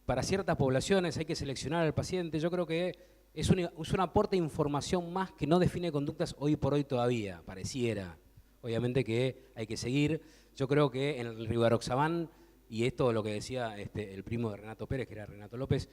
Para ciertas poblaciones hay que seleccionar al paciente. Yo creo que es un aporte de información más que no define conductas hoy por hoy todavía, pareciera. Obviamente que hay que seguir. Yo creo que en el rivaroxaban, y esto lo que decía el primo de Renato Pérez, que era Renato López,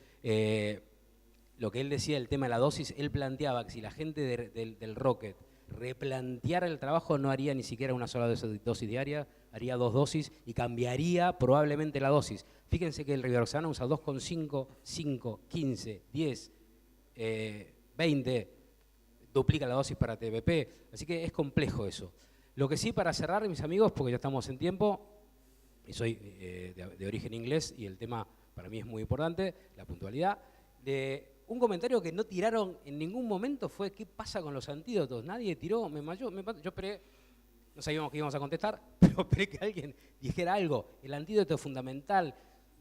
lo que él decía del tema de la dosis, él planteaba que si la gente del Rocket replanteara el trabajo no haría ni siquiera una sola dosis diaria, haría 2 dosis y cambiaría probablemente la dosis. Fíjense que el rivaroxaban usa 2,5, 5, 15, 10, 20, duplica la dosis para TPP, así que es complejo eso. Lo que sí, para cerrar, mis amigos, porque ya estamos en tiempo, y soy de origen inglés y el tema para mí es muy importante, la puntualidad, un comentario que no tiraron en ningún momento fue ¿qué pasa con los antídotos? Nadie tiró, yo esperé, no sabíamos que íbamos a contestar, pero esperé que alguien dijera algo. El antídoto es fundamental,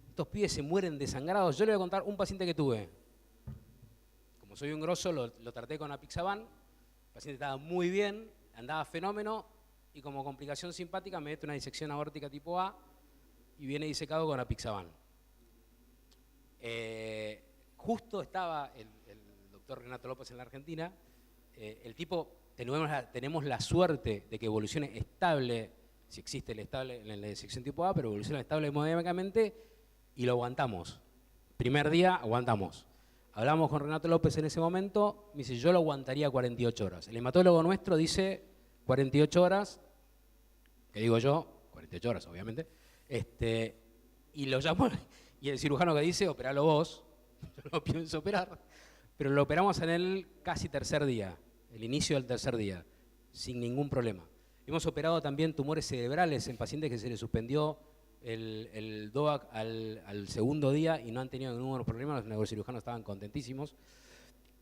estos pibes se mueren desangrados. Yo le voy a contar un paciente que tuve. Como soy un grosso, lo traté con apixaban, el paciente estaba muy bien, andaba fenómeno, y como complicación simpática me mete una disección aórtica tipo A y viene disecado con apixaban. Justo estaba el doctor Renato López en la Argentina, el tipo, tenemos la suerte de que evolucione estable, si existe el estable en la disección tipo A, pero evoluciona estable hemodinámicamente y lo aguantamos. Primer día aguantamos. Hablamos con Renato López en ese momento, me dice yo lo aguantaría 48 horas. El hematólogo nuestro dice 48 horas, que digo yo, 48 horas obviamente, y lo llamo, y el cirujano que dice, operalo vos, yo no pienso operar, pero lo operamos en el casi tercer día, el inicio del tercer día, sin ningún problema. Hemos operado también tumores cerebrales en pacientes que se les suspendió el DOAC al segundo día y no han tenido ningún problema, los neurocirujanos estaban contentísimos.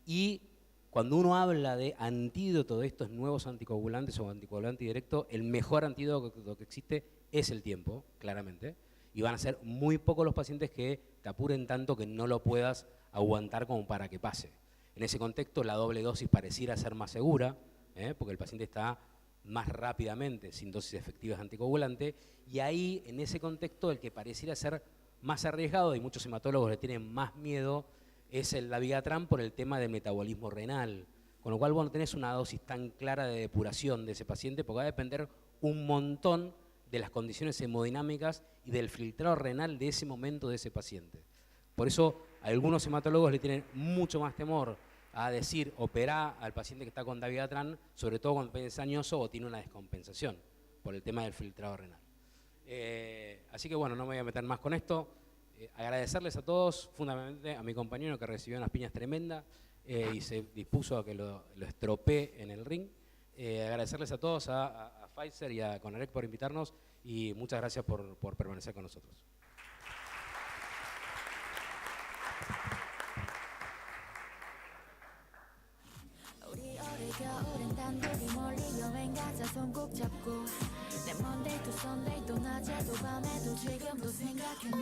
Y cuando uno habla de antídoto de estos nuevos anticoagulantes o anticoagulante directo, el mejor antídoto que existe es el tiempo, claramente. y van a ser muy pocos los pacientes que te apuren tanto que no lo puedas aguantar como para que pase. En ese contexto, la doble dosis pareciera ser más segura, porque el paciente está más rápidamente sin dosis efectivas de anticoagulante, y ahí, en ese contexto, el que pareciera ser más arriesgado, y muchos hematólogos le tienen más miedo, es el dabigatran por el tema del metabolismo renal. Con lo cual vos no tenés una dosis tan clara de depuración de ese paciente, porque va a depender un montón de las condiciones hemodinámicas y del filtrado renal de ese momento de ese paciente. Por eso algunos hematólogos le tienen mucho más temor a decir operá al paciente que está con dabigatran, sobre todo cuando es añoso o tiene una descompensación por el tema del filtrado renal. Así que bueno, no me voy a meter más con esto. Agradecerles a todos, fundamentalmente a mi compañero que recibió unas piñas tremendas y se dispuso a que lo estropee en el ring. Agradecerles a todos, a Pfizer y a Conarec por invitarnos y muchas gracias por permanecer con nosotros. 겨울엔 단둘이 멀리 여행 가자 손 꼭 잡고 내 Monday to Sunday 또 낮에도 밤에도 지금도 생각해 너